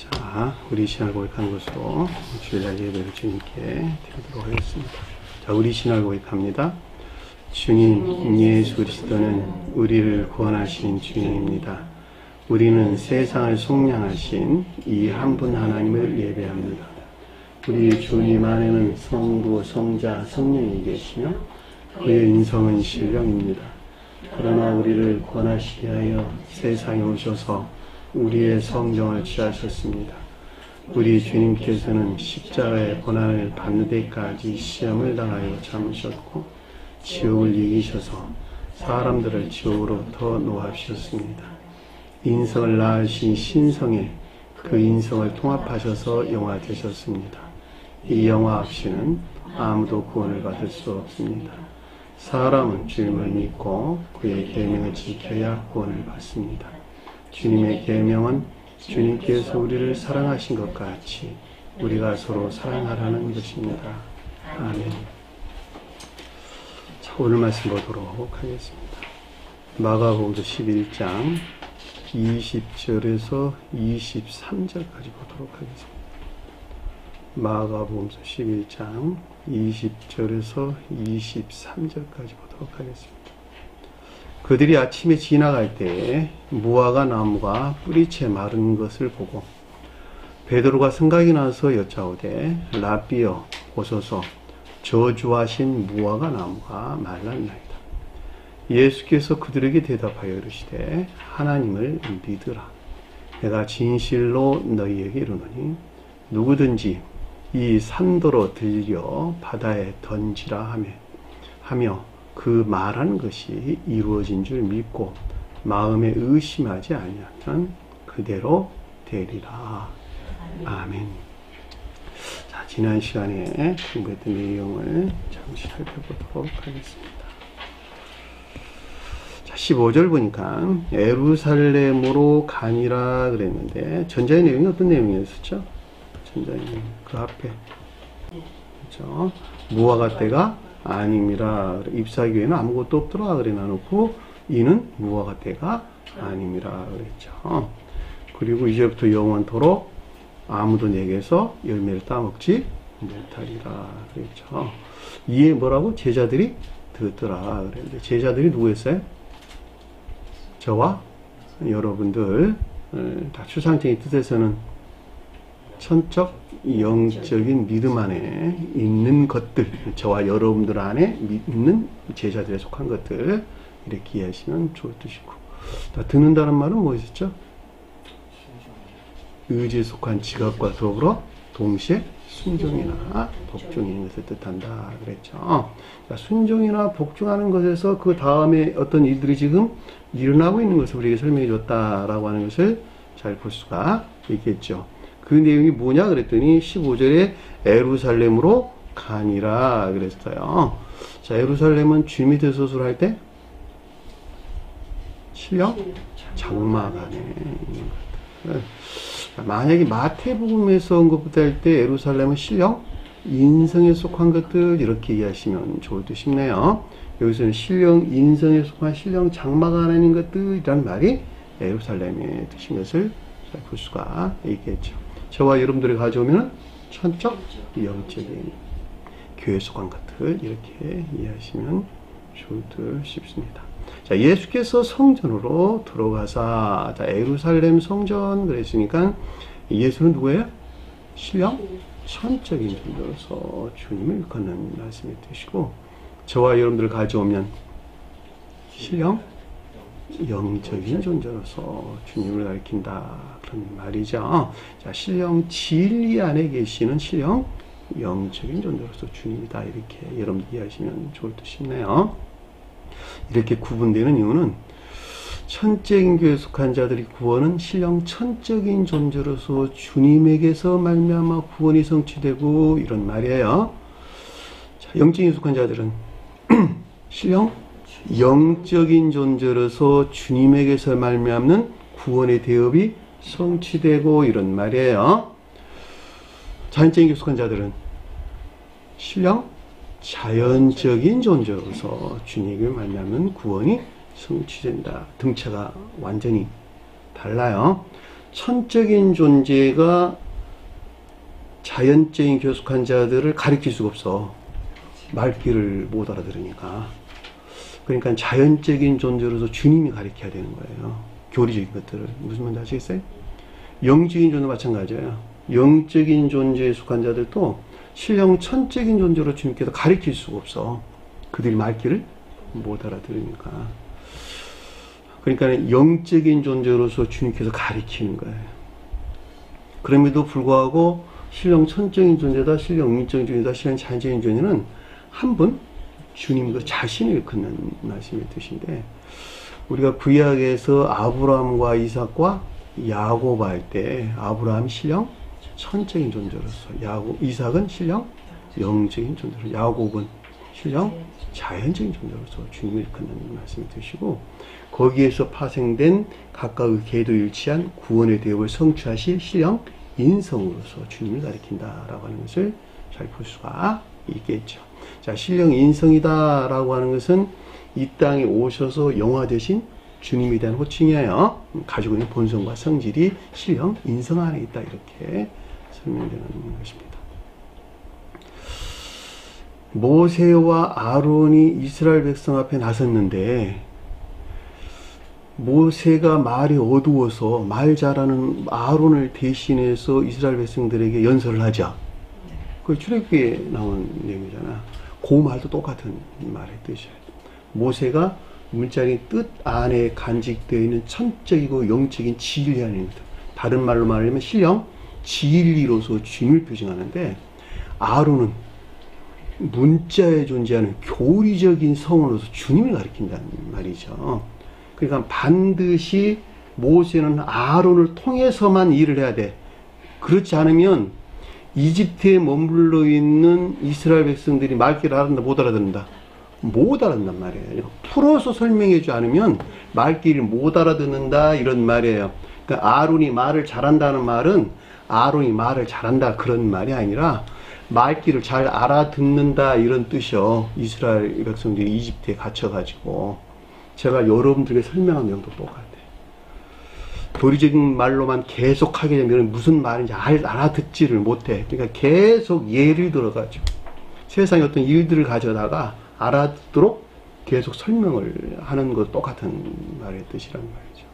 자, 우리 신앙을 고백하는 것으로 주일날 예배를 주님께 드리도록 하겠습니다. 자, 우리 신앙을 고백합니다. 주님 예수 그리스도는 우리를 구원하신 주님입니다. 우리는 세상을 속량하신 이 한 분 하나님을 예배합니다. 우리 주님 안에는 성부, 성자, 성령이 계시며 그의 인성은 신령입니다. 그러나 우리를 구원하시기 위하여 세상에 오셔서 우리의 성정을 취하셨습니다. 우리 주님께서는 십자가의 고난을 받는 데까지 시험을 당하여 참으셨고 지옥을 이기셔서 사람들을 지옥으로 더 놓아주셨습니다. 인성을 낳으신 신성에 그 인성을 통합하셔서 영화 되셨습니다. 이 영화 없이는 아무도 구원을 받을 수 없습니다. 사람은 주님을 믿고 그의 계명을 지켜야 구원을 받습니다. 주님의 계명은 주님께서 우리를 사랑하신 것 같이 우리가 서로 사랑하라는 것입니다. 아멘. 자, 오늘 말씀 보도록 하겠습니다. 마가복음 11장 20절에서 23절까지 보도록 하겠습니다. 마가복음 11장 20절에서 23절까지 보도록 하겠습니다. 그들이 아침에 지나갈 때에 무화과 나무가 뿌리채 마른 것을 보고 베드로가 생각이 나서 여짜오되 라삐여 보소서 저주하신 무화과 나무가 말랐나이다. 예수께서 그들에게 대답하여 이르시되 하나님을 믿으라. 내가 진실로 너희에게 이르노니 누구든지 이 산더러 들려 바다에 던지라 하며 그 말하는 것이 이루어진 줄 믿고 마음에 의심하지 아니하면 그대로 되리라. 아멘. 자, 지난 시간에 공부했던 내용을 잠시 살펴보도록 하겠습니다. 자, 15절 보니까 예루살렘으로 가니라 그랬는데 전자의 내용이 어떤 내용이었었죠? 전자의 내용 그 앞에 그렇죠? 무화과 때가 아님이라. 잎사귀에는 아무것도 없더라 그래 놔놓고 이는 무화과 때가 아님이라 그랬죠. 그리고 이제부터 영원토록 아무도 내게서 열매를 따먹지 못하리라 그랬죠. 이에 뭐라고? 제자들이 듣더라 그랬는데 제자들이 누구였어요? 저와 여러분들. 다 추상적인 뜻에서는 천적 영적인 믿음 안에 있는 것들, 저와 여러분들 안에 있는 제자들에 속한 것들, 이렇게 이해하시면 좋을 뜻이고, 듣는다는 말은 뭐였죠? 의지에 속한 지각과 더불어 동시에 순종이나 복종인 것을 뜻한다 그랬죠. 순종이나 복종하는 것에서 그 다음에 어떤 일들이 지금 일어나고 있는 것을 우리에게 설명해 줬다라고 하는 것을 잘 볼 수가 있겠죠. 그 내용이 뭐냐 그랬더니 15절에 예루살렘으로 가니라 그랬어요. 자, 예루살렘은 주님이 대소서를 할 때 신령 장막안에 만약에 마태복음에서 언급부터 할 때 예루살렘은 신령 인성에 속한 것들 이렇게 이해하시면 좋을 듯 싶네요. 여기서는 신령 인성에 속한 신령 장막안에 있는 것들이란 말이 예루살렘의 뜻인 것을 잘 볼 수가 있겠죠. 저와 여러분들이 가져오면 천적, 영적인 교회에 속한 것들 이렇게 이해하시면 좋을 듯 싶습니다. 자, 예수께서 성전으로 들어가사, 자, 예루살렘 성전 그랬으니까 예수는 누구예요? 신령 천적인 존재로서 주님을 일컫는 말씀이 되시고, 저와 여러분들을 가져오면 신령 영적인 존재로서 주님을 가리킨다 그런 말이죠. 자, 신령 진리 안에 계시는 신령 영적인 존재로서 주님이다 이렇게 여러분 이해하시면 좋을 듯 싶네요. 이렇게 구분되는 이유는 천적인 교회에 속한 자들이 구원은 신령 천적인 존재로서 주님에게서 말미암아 구원이 성취되고 이런 말이에요. 자, 영적인 속한 자들은 신령 영적인 존재로서 주님에게서 말미암는 구원의 대업이 성취되고 이런 말이에요. 자연적인 속한 자들은 신령 자연적인 존재로서 주님에게 말미암는 구원이 성취된다. 등차가 완전히 달라요. 천적인 존재가 자연적인 교숙한 자들을 가리킬 수가 없어. 말귀를 못 알아들으니까. 그러니까 자연적인 존재로서 주님이 가리켜야 되는 거예요. 교리적인 것들을. 무슨 말인지 아시겠어요? 영적인 존재도 마찬가지예요. 영적인 존재에 속한 자들도 신령 천적인 존재로 주님께서 가리킬 수가 없어. 그들이 말귀를 못 알아들으니까. 그러니까 영적인 존재로서 주님께서 가리키는 거예요. 그럼에도 불구하고 신령 천적인 존재다, 신령 영적인 존재다, 신령 자연적인 존재는 한 분 주님 그 자신을 일컫는 말씀의 뜻인데, 우리가 구약에서 아브라함과 이삭과 야곱 할 때 아브라함이 신령 천적인 존재로서, 이삭은 신령 영적인 존재로, 야곱은 신령 자연적인 존재로서 주님을 일컫는 말씀의 뜻이고, 거기에서 파생된 각각의 계도일치한 구원의 대업을 성취하실 신령 인성으로서 주님을 가리킨다라고 하는 것을 잘 볼 수가 있겠죠. 자, 신령 인성이다라고 하는 것은 이 땅에 오셔서 영화 되신 주님에 대한 호칭이에요. 가지고 있는 본성과 성질이 신령 인성 안에 있다, 이렇게 설명되는 것입니다. 모세와 아론이 이스라엘 백성 앞에 나섰는데, 모세가 말이 어두워서 말 잘하는 아론을 대신해서 이스라엘 백성들에게 연설을 하자. 그 출애굽기에 나온 내용이잖아. 그 말도 똑같은 말의 뜻이에요. 모세가 문자리 뜻 안에 간직되어 있는 천적이고 영적인 진리하는, 다른 말로 말하면 신령 진리로서 주님을 표징하는데, 아론은 문자에 존재하는 교리적인 성으로서 주님을 가리킨다는 말이죠. 그러니까 반드시 모세는 아론을 통해서만 일을 해야 돼. 그렇지 않으면 이집트에 머물러 있는 이스라엘 백성들이 말귀를 알아듣는다, 못 알아듣는다? 못 알아듣는단 말이에요. 풀어서 설명해주지 않으면 말귀를 못 알아듣는다, 이런 말이에요. 그러니까 아론이 말을 잘한다는 말은 아론이 말을 잘한다, 그런 말이 아니라 말귀를 잘 알아듣는다, 이런 뜻이요. 이스라엘 백성들이 이집트에 갇혀가지고. 제가 여러분들에게 설명한 내용도 똑같아요. 교리적인 말로만 계속 하게 되면 무슨 말인지 알아듣지를 못해. 그러니까 계속 예를 들어가지고 세상의 어떤 일들을 가져다가 알아듣도록 계속 설명을 하는 것, 똑같은 말의 뜻이란 말이죠.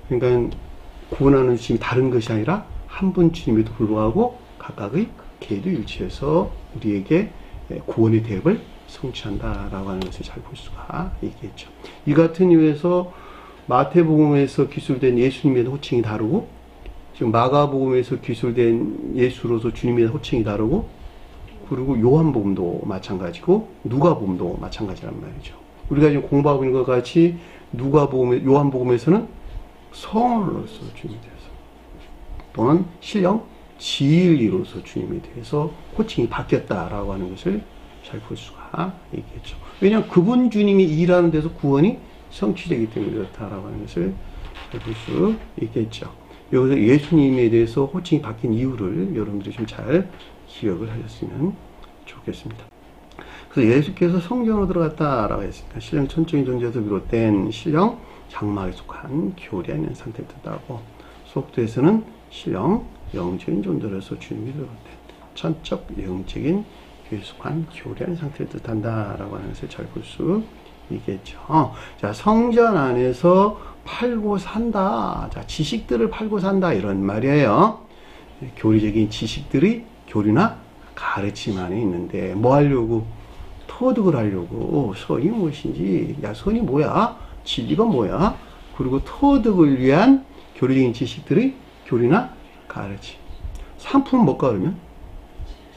그러니까 구원하는 주님이 다른 것이 아니라 한 분 주님에도 불구하고 각각의 계도일치해서 우리에게 구원의 대업을 성취한다라고 하는 것을 잘 볼 수가 있겠죠. 이 같은 이유에서 마태복음에서 기술된 예수님에 대한 호칭이 다르고, 지금 마가복음에서 기술된 예수로서 주님에 대한 호칭이 다르고, 그리고 요한복음도 마찬가지고 누가복음도 마찬가지란 말이죠. 우리가 지금 공부하고 있는 것 같이 요한복음에서는 성으로서 주님에 대해서, 또는 신령 진리로서 주님에 대해서 호칭이 바뀌었다라고 하는 것을 잘 볼 수가 있겠죠. 왜냐하면 그분 주님이 일하는 데서 구원이 성취되기 때문에 그렇다라고 하는 것을 잘 볼 수 있겠죠. 여기서 예수님에 대해서 호칭이 바뀐 이유를 여러분들이 좀 잘 기억을 하셨으면 좋겠습니다. 그래서 예수께서 성전으로 들어갔다라고 했으니까 신령 천적인 존재에서 비롯된 신령 장막에 속한 교리하는 상태를 뜻하고, 속도에서는 신령 영적인 존재로서 주님이 들어갔다, 천적 영적인 계속한 교리하는 상태를 뜻한다라고 하는 것을 잘 볼 수 있겠죠. 자, 성전 안에서 팔고 산다. 자, 지식들을 팔고 산다, 이런 말이에요. 교리적인 지식들이 교리나 가르침 안에 있는데, 뭐 하려고? 터득을 하려고. 선이 무엇인지, 야, 선이 뭐야? 진리가 뭐야? 그리고 터득을 위한 교리적인 지식들이 교리나 가르침. 상품은 뭘까, 그러면?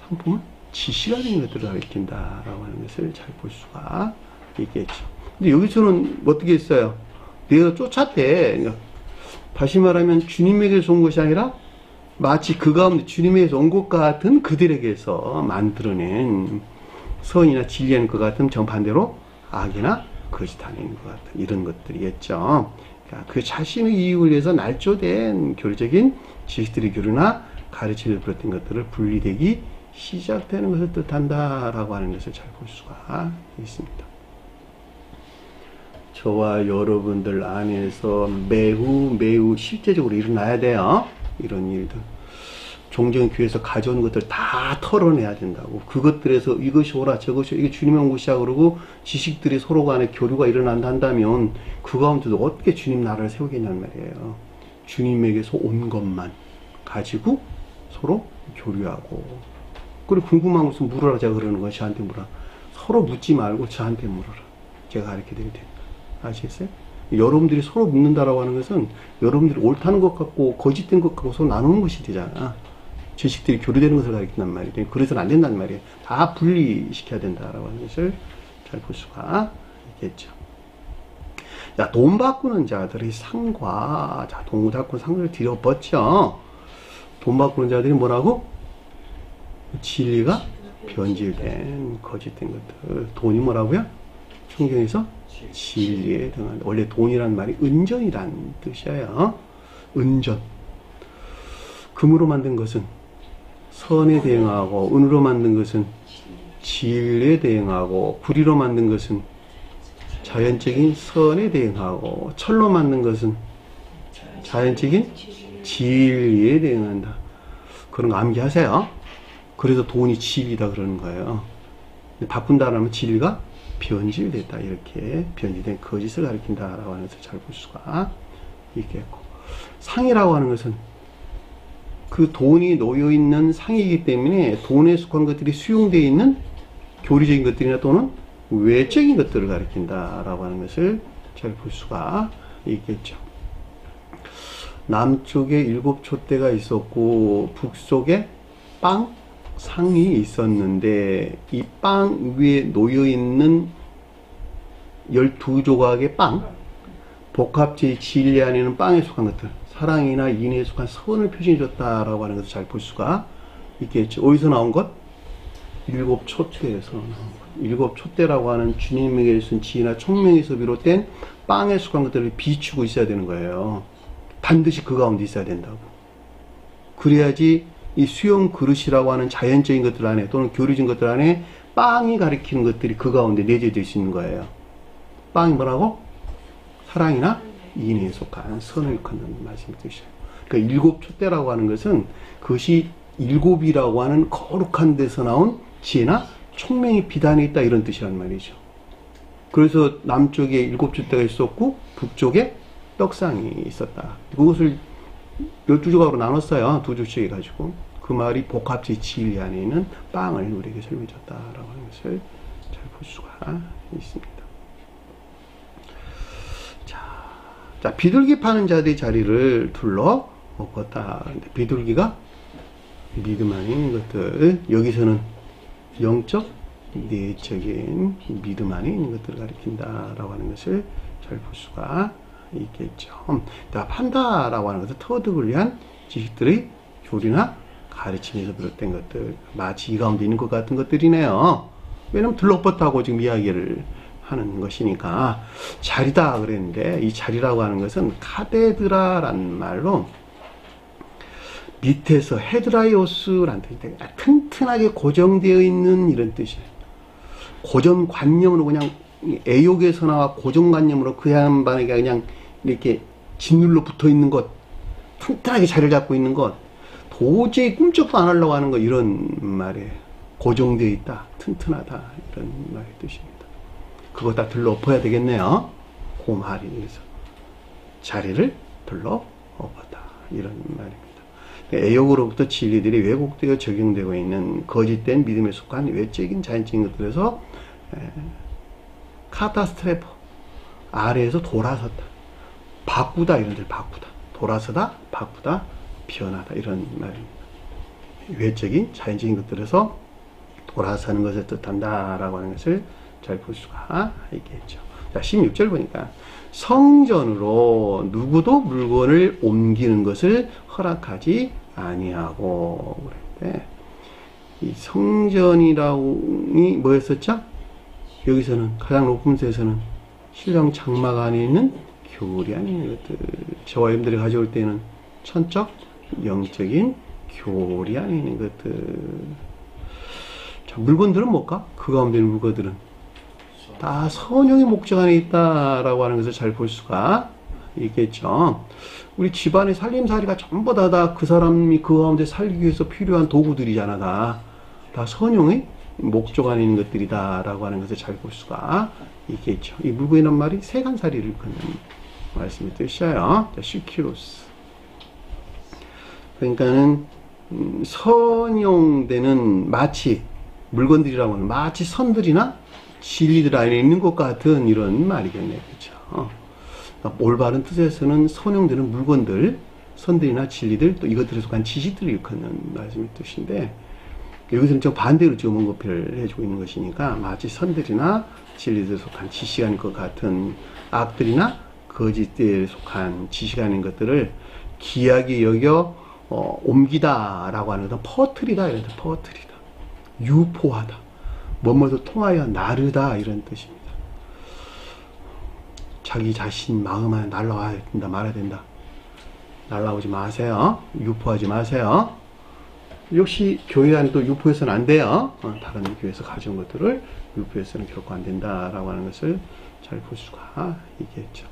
상품은 지시가 되는 것들을 가리킨다라고 하는 것을 잘 볼 수가 있겠죠. 근데 여기서는 어떻게 했어요? 내가 쫓았대. 그러니까 다시 말하면 주님에게서 온 것이 아니라 마치 그 가운데 주님에게서 온 것 같은 그들에게서 만들어낸 선이나 진리하는 것 같은 정반대로 악이나 거짓 안에 있는 것 같은 이런 것들이겠죠. 그러니까 그 자신의 이익을 위해서 날조된 교리적인 지식들의 교류나 가르침을 비롯된 것들을 분리되기 시작되는 것을 뜻한다라고 하는 것을 잘 볼 수가 있습니다. 저와 여러분들 안에서 매우 실제적으로 일어나야 돼요. 이런 일들. 종종 교회에서 가져온 것들 다 털어내야 된다고. 그것들에서 이것이 옳아 저것이 이게 주님의 온 것이야 그러고 지식들이 서로 간에 교류가 일어난다 한다면 그 가운데도 어떻게 주님 나라를 세우겠냐는 말이에요. 주님에게서 온 것만 가지고 서로 교류하고. 그리고 궁금한 것은 물어라 제가 그러는 건 저한테 물어라. 서로 묻지 말고 저한테 물어라. 제가 가르쳐 드릴 테니까. 아시겠어요? 여러분들이 서로 묻는다라고 하는 것은 여러분들이 옳다는 것 같고 거짓된 것 같고 서로 나누는 것이 되잖아. 지식들이 교류되는 것을 가리킨단 말이에요. 그래서는 안 된단 말이에요. 다 분리시켜야 된다라고 하는 것을 잘 볼 수가 있겠죠. 자, 돈 바꾸는 자들의 상과, 자, 돈 바꾸는 상을 뒤집었죠. 돈 바꾸는 자들이 뭐라고? 진리가 변질된, 거짓된 것들. 돈이 뭐라고요? 성경에서 진리에 등한, 원래 돈이란 말이 은전이란 뜻이에요. 은전. 금으로 만든 것은 선에 대응하고, 은으로 만든 것은 진리에 대응하고, 구리로 만든 것은 자연적인 선에 대응하고, 철로 만든 것은 자연적인 진리에 대응한다. 그런 거 암기하세요. 그래서 돈이 진리다 그러는 거예요. 바꾼다라면 는 진리가 변질됐다. 이렇게 변질된 거짓을 가리킨다라고 하는 것을 잘 볼 수가 있겠고. 상이라고 하는 것은 그 돈이 놓여있는 상이기 때문에 돈에 속한 것들이 수용되어 있는 교리적인 것들이나 또는 외적인 것들을 가리킨다라고 하는 것을 잘 볼 수가 있겠죠. 남쪽에 7촛대가 있었고 북쪽에 빵 상이 있었는데 이 빵 위에 놓여있는 12조각의 빵, 복합제의 진리 안에는 빵에 속한 것들, 사랑이나 인애에 속한 선을 표시해줬다라고 하는 것을 잘 볼 수가 있겠죠. 어디서 나온 것? 7촛대에서 나온 것. 7촛대라고 하는 주님에게 쓴 지혜나 총명에서 비롯된 빵에 속한 것들을 비추고 있어야 되는 거예요. 반드시 그 가운데 있어야 된다고. 그래야지 이 수용 그릇이라고 하는 자연적인 것들 안에 또는 교류적인 것들 안에 빵이 가리키는 것들이 그 가운데 내재될 수 있는 거예요. 빵이 뭐라고? 사랑이나 인애에 속한 선을 일컫는 말씀이 뜻이에요. 그러니까 7촛대라고 하는 것은 그것이 7이라고 하는 거룩한 데서 나온 지혜나 총명이 비단에 있다 이런 뜻이란 말이죠. 그래서 남쪽에 7촛대가 있었고 북쪽에 떡상이 있었다. 그것을 12조각으로 나눴어요. 두 조씩 해가지고. 그 말이 복합적 진리 안에 있는 빵을 우리에게 설명해줬다라고 하는 것을 잘 볼 수가 있습니다. 자, 비둘기 파는 자들의 자리를 둘러 엎었다. 비둘기가 믿음 안에 있는 것들, 여기서는 영적, 내적인 믿음 안에 있는 것들을 가리킨다라고 하는 것을 잘 볼 수가 있겠죠. 자, 판다라고 하는 것은 터득을 위한 지식들의 교리나 가르침에서 비롯된 것들, 마치 이 가운데 있는 것 같은 것들이네요. 왜냐면 들러뻗다고 지금 이야기를 하는 것이니까. 자리다 그랬는데 이 자리라고 하는 것은 카데드라라는 말로 밑에서 헤드라이오스라는 뜻인데 튼튼하게 고정되어 있는 이런 뜻이에요. 고정관념으로 그냥 애욕에서 나와 고정관념으로 그 양반에게 그냥 이렇게 짓눌러 붙어 있는 것, 튼튼하게 자리를 잡고 있는 것, 도저히 꿈쩍도 안 하려고 하는 것, 이런 말이에요. 고정되어 있다, 튼튼하다, 이런 말의 뜻입니다. 그거 다 들러 엎어야 되겠네요. 그 말이 그래서 자리를 들러 엎었다, 이런 말입니다. 애욕으로부터 진리들이 왜곡되어 적용되고 있는 거짓된 믿음에 속한 외적인 자연적인 것들에서 카타스트레포 아래에서 돌아섰다, 바꾸다, 이런 들 바꾸다, 돌아서다, 바꾸다, 변하다, 이런 말입니다. 외적인 자연적인 것들에서 돌아서는 것을 뜻한다라고 하는 것을 잘 볼 수가 있겠죠. 자, 16절 보니까 성전으로 누구도 물건을 옮기는 것을 허락하지 아니하고 그랬는데, 이 성전이라고니 뭐였었죠? 여기서는 가장 높은 데서는 신령 장막 안에 있는 교리 안에 있는 것들, 저와 여러분들이 가져올 때는 천적 영적인 교리 안에 있는 것들. 자, 물건들은 뭘까? 그 가운데 있는 물건들은 다 선용의 목적 안에 있다라고 하는 것을 잘 볼 수가 있겠죠. 우리 집안의 살림살이가 전부 다 그 사람이 그 가운데 살기 위해서 필요한 도구들이잖아. 다 선용의 목적 안에 있는 것들이다라고 하는 것을 잘 볼 수가 있겠죠. 이 물고이란 말이 세간살이를 걷는 말씀이 뜻이에요. 자, 시키로스. 그러니까는 선용되는 마치 물건들이라고 하는 마치 선들이나 진리들 안에 있는 것 같은 이런 말이겠네요. 그렇죠. 그러니까 올바른 뜻에서는 선용되는 물건들, 선들이나 진리들, 또 이것들에 속한 지식들을 일컫는 말씀의 뜻인데, 여기서는 좀 반대로 지금 언급을 해주고 있는 것이니까 마치 선들이나 진리들에 속한 지식 아닌 것 같은 악들이나 거짓에 속한 지식 아닌 것들을 귀하게 여겨 옮기다라고 하는 것은 퍼뜨리다 이런 뜻. 퍼뜨리다, 유포하다, 뭐뭐도 통하여 나르다 이런 뜻입니다. 자기 자신 마음 안에 날라와야 된다, 말아야 된다. 날라오지 마세요. 유포하지 마세요. 역시 교회 안에도 유포해서는 안 돼요. 다른 교회에서 가져온 것들을 유포해서는 결코 안 된다라고 하는 것을 잘 볼 수가 있겠죠.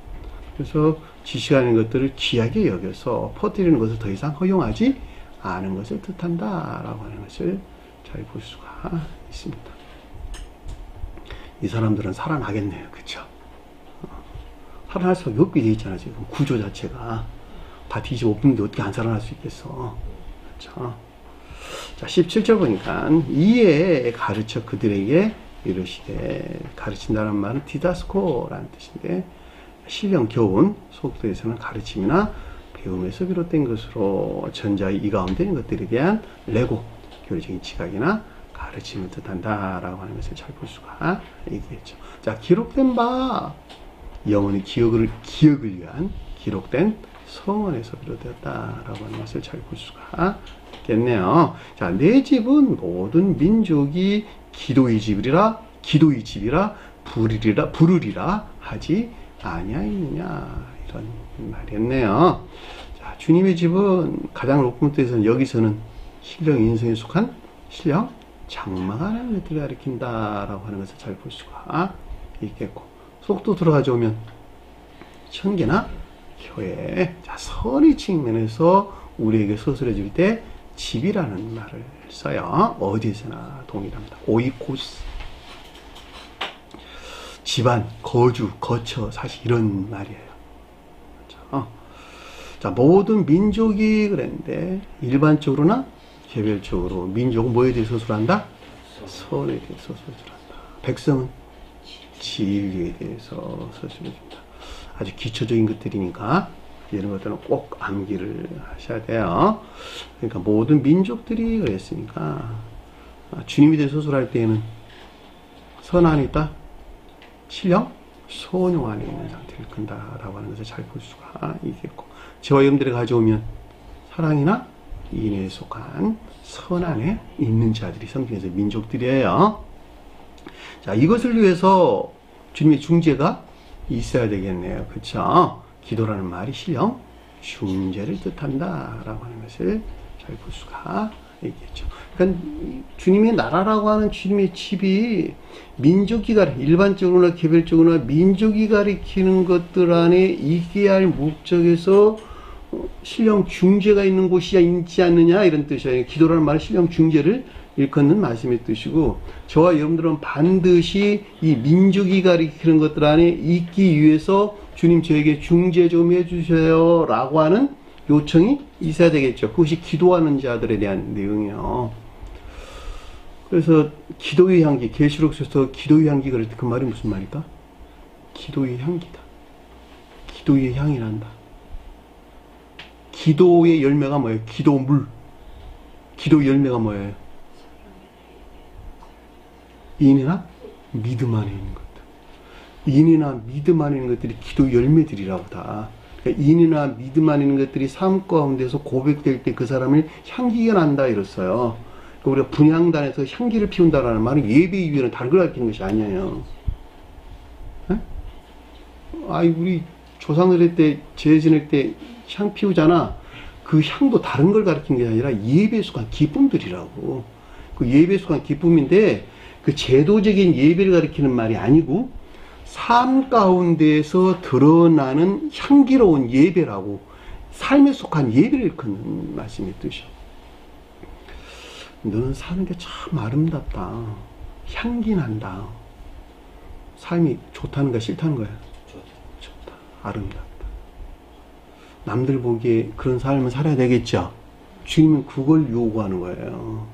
그래서 지시하는 것들을 귀하게 여겨서 퍼뜨리는 것을 더 이상 허용하지 않은 것을 뜻한다라고 하는 것을 잘 볼 수가 있습니다. 이 사람들은 살아나겠네요. 그쵸? 살아날 수가 없게 되어 있잖아요. 지금 구조 자체가 다 뒤집어 엎는데 어떻게 안 살아날 수 있겠어. 그쵸? 자, 17절 보니까 이에 가르쳐 그들에게 이르시되, 가르친다는 말은 디다스코라는 뜻인데, 신령 교훈, 속도에서는 가르침이나 배움에서 비롯된 것으로 전자의 이 가운데 있는 것들에 대한 레고, 교리적인 지각이나 가르침을 뜻한다라고 하는 것을 잘 볼 수가 있겠죠. 자, 기록된 바, 영원히 기억을 위한 기록된 성원에서 비롯되었다라고 하는 것을 잘 볼 수가 있겠네요. 자, 내 집은 모든 민족이 기도의 집이라 부르리라 하지 아니하였느냐, 이런 말이었네요. 자, 주님의 집은 가장 높은 뜻에서는 여기서는 신령 인성에 속한 신령 장막을 하는 것들을 가리킨다라고 하는 것을 잘 볼 수가 있겠고, 속도 들어가져 오면 천계나 교회. 자, 선의 측면에서 우리에게 서술해 줄 때 집이라는 말을 써요. 어디에서나 동일합니다. 오이코스, 집안, 거주, 거처, 사실 이런 말이에요. 그렇죠? 자, 모든 민족이 그랬는데 일반적으로나 개별적으로 민족은 뭐에 대해 서술한다? 선에 대해서 서술한다. 백성은 진리에 대해서 서술해줍니다. 아주 기초적인 것들이니까 이런 것들은 꼭 암기를 하셔야 돼요. 그러니까 모든 민족들이 그랬으니까 주님에 대해 서술할 때에는 선 안에 있다, 신령, 소용 안에 있는 상태를 끈다라고 하는 것을 잘 볼 수가 있겠고, 저와 여러분들이 가져오면 사랑이나 인애에 속한 선 안에 있는 자들이 성경에서 민족들이에요. 자, 이것을 위해서 주님의 중재가 있어야 되겠네요. 그쵸? 기도라는 말이 신령, 중재를 뜻한다라고 하는 것을 잘 볼 수가 있겠죠. 그러니까 주님의 나라라고 하는 주님의 집이 민족이 일반적으로나 개별적으로나 민족이 가리키는 것들 안에 있게 할 목적에서 신령 중재가 있는 곳이 있지 않느냐, 이런 뜻이에요. 기도라는 말은 신령 중재를 일컫는 말씀의 뜻이고, 저와 여러분들은 반드시 이 민족이 가리키는 것들 안에 있기 위해서 주님 저에게 중재 좀 해주세요 라고 하는 요청이 있어야 되겠죠. 그것이 기도하는 자들에 대한 내용이에요. 그래서 기도의 향기, 계시록에서 기도의 향기 그럴 때 그 말이 무슨 말일까? 기도의 향기다. 기도의 향이 난다. 기도의 열매가 뭐예요? 기도물. 기도의 열매가 뭐예요? 인애나 믿음 안에 있는 것들. 인애나 믿음 안에 있는 것들이 기도의 열매들이라고 다. 그러니까 인애나 믿음 안에 있는 것들이 삶 가운데서 고백될 때 그 사람을 향기가 난다 이랬어요. 그러니까 우리가 분향단에서 향기를 피운다라는 말은 예배 이후에는 다른 걸 가리키는 것이 아니에요. 에? 아이, 우리 조상들 때, 제사 지낼 때 향 피우잖아. 그 향도 다른 걸 가리키는 게 아니라 예배에 속한 기쁨들이라고. 그 예배에 속한 기쁨인데, 그 제도적인 예배를 가리키는 말이 아니고, 삶 가운데에서 드러나는 향기로운 예배라고, 삶에 속한 예배를 일컫는 말씀의 뜻이요. 너는 사는 게 참 아름답다. 향기 난다. 삶이 좋다는 거야, 싫다는 거야? 좋다. 아름답다. 남들 보기에 그런 삶을 살아야 되겠죠? 주님은 그걸 요구하는 거예요.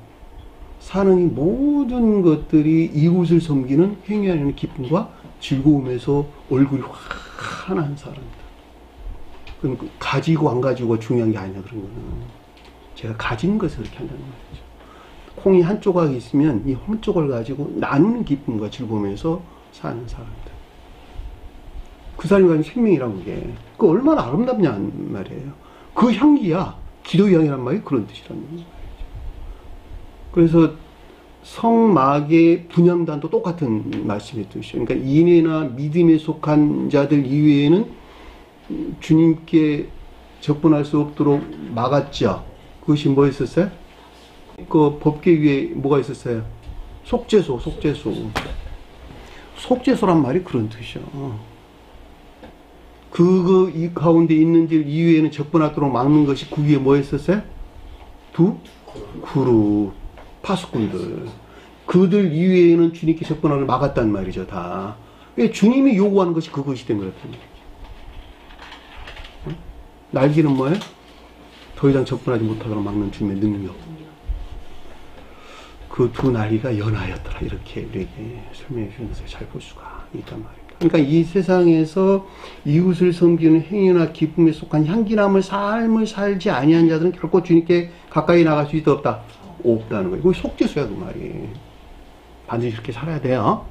사는 이 모든 것들이 이웃을 섬기는 행위하는 기쁨과 즐거움에서 얼굴이 환한 사람이다. 그럼 가지고 안 가지고가 중요한 게 아니야, 그런 거는. 제가 가진 것을 그렇게 한다는 말이죠. 콩이 한 조각이 있으면 이 한 조각을 가지고 나누는 기쁨과 즐거움에서 사는 사람이다. 그 사람이 가진 생명이라고 그게. 그 얼마나 아름답냐는 말이에요. 그 향기야. 기도의 향이란 말이 그런 뜻이라는 말이죠. 그래서 성막의 분향단도 똑같은 말씀의 뜻이에요. 그러니까 인애나 믿음에 속한 자들 이외에는 주님께 접근할 수 없도록 막았죠. 그것이 뭐였었어요? 그 법궤 위에 뭐가 있었어요? 속죄소. 속죄소란 말이 그런 뜻이요. 이 가운데 있는 질 이외에는 접근하도록 막는 것이 그 위에 뭐 했었어요? 그룹, 파수꾼들. 그들 이외에는 주님께 접근하는 막았단 말이죠, 다. 왜 주님이 요구하는 것이 그것이 된 거였거든요. 날개는 뭐예요? 더 이상 접근하지 못하도록 막는 주님의 능력. 그 두 날개가 연하였더라. 이렇게 우리에게 설명해 주면서 잘 볼 수가 있단 말입니다. 그러니까 이 세상에서 이웃을 섬기는 행위나 기쁨에 속한 향기남을 삶을 살지 아니한 자들은 결코 주님께 가까이 나갈 수 있다 없다? 없다는 거예요. 그게 속죄소야, 그 말이. 반드시 이렇게 살아야 돼요.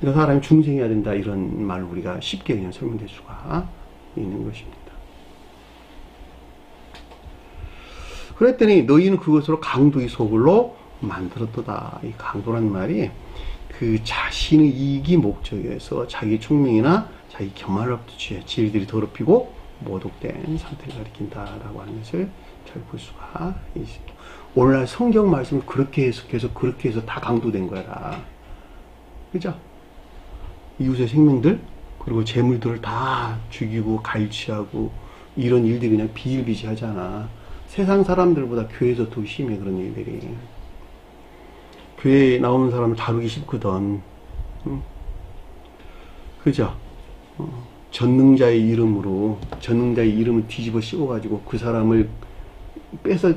그러니까 사람이 중생해야 된다, 이런 말을 우리가 쉽게 그냥 설명될 수가 있는 것입니다. 그랬더니 너희는 그것으로 강도의 소굴로 만들었도다. 이 강도란 말이 그 자신의 이익이 목적이어서 자기 총명이나 자기 교만을 없듯이 질들이 더럽히고 모독된 상태를 가리킨다라고 하는 것을 잘 볼 수가 있습니다. 오늘날 성경 말씀을 그렇게 해석해서 그렇게 해서 다 강도된 거야. 그죠? 이웃의 생명들 그리고 재물들을 다 죽이고 갈취하고 이런 일들이 그냥 비일비재하잖아. 세상 사람들보다 교회에서 더 심해, 그런 일들이. 교회에 나오는 사람을 다루기 쉽거든. 응? 그죠? 전능자의 이름을 뒤집어 씌워가지고 그 사람을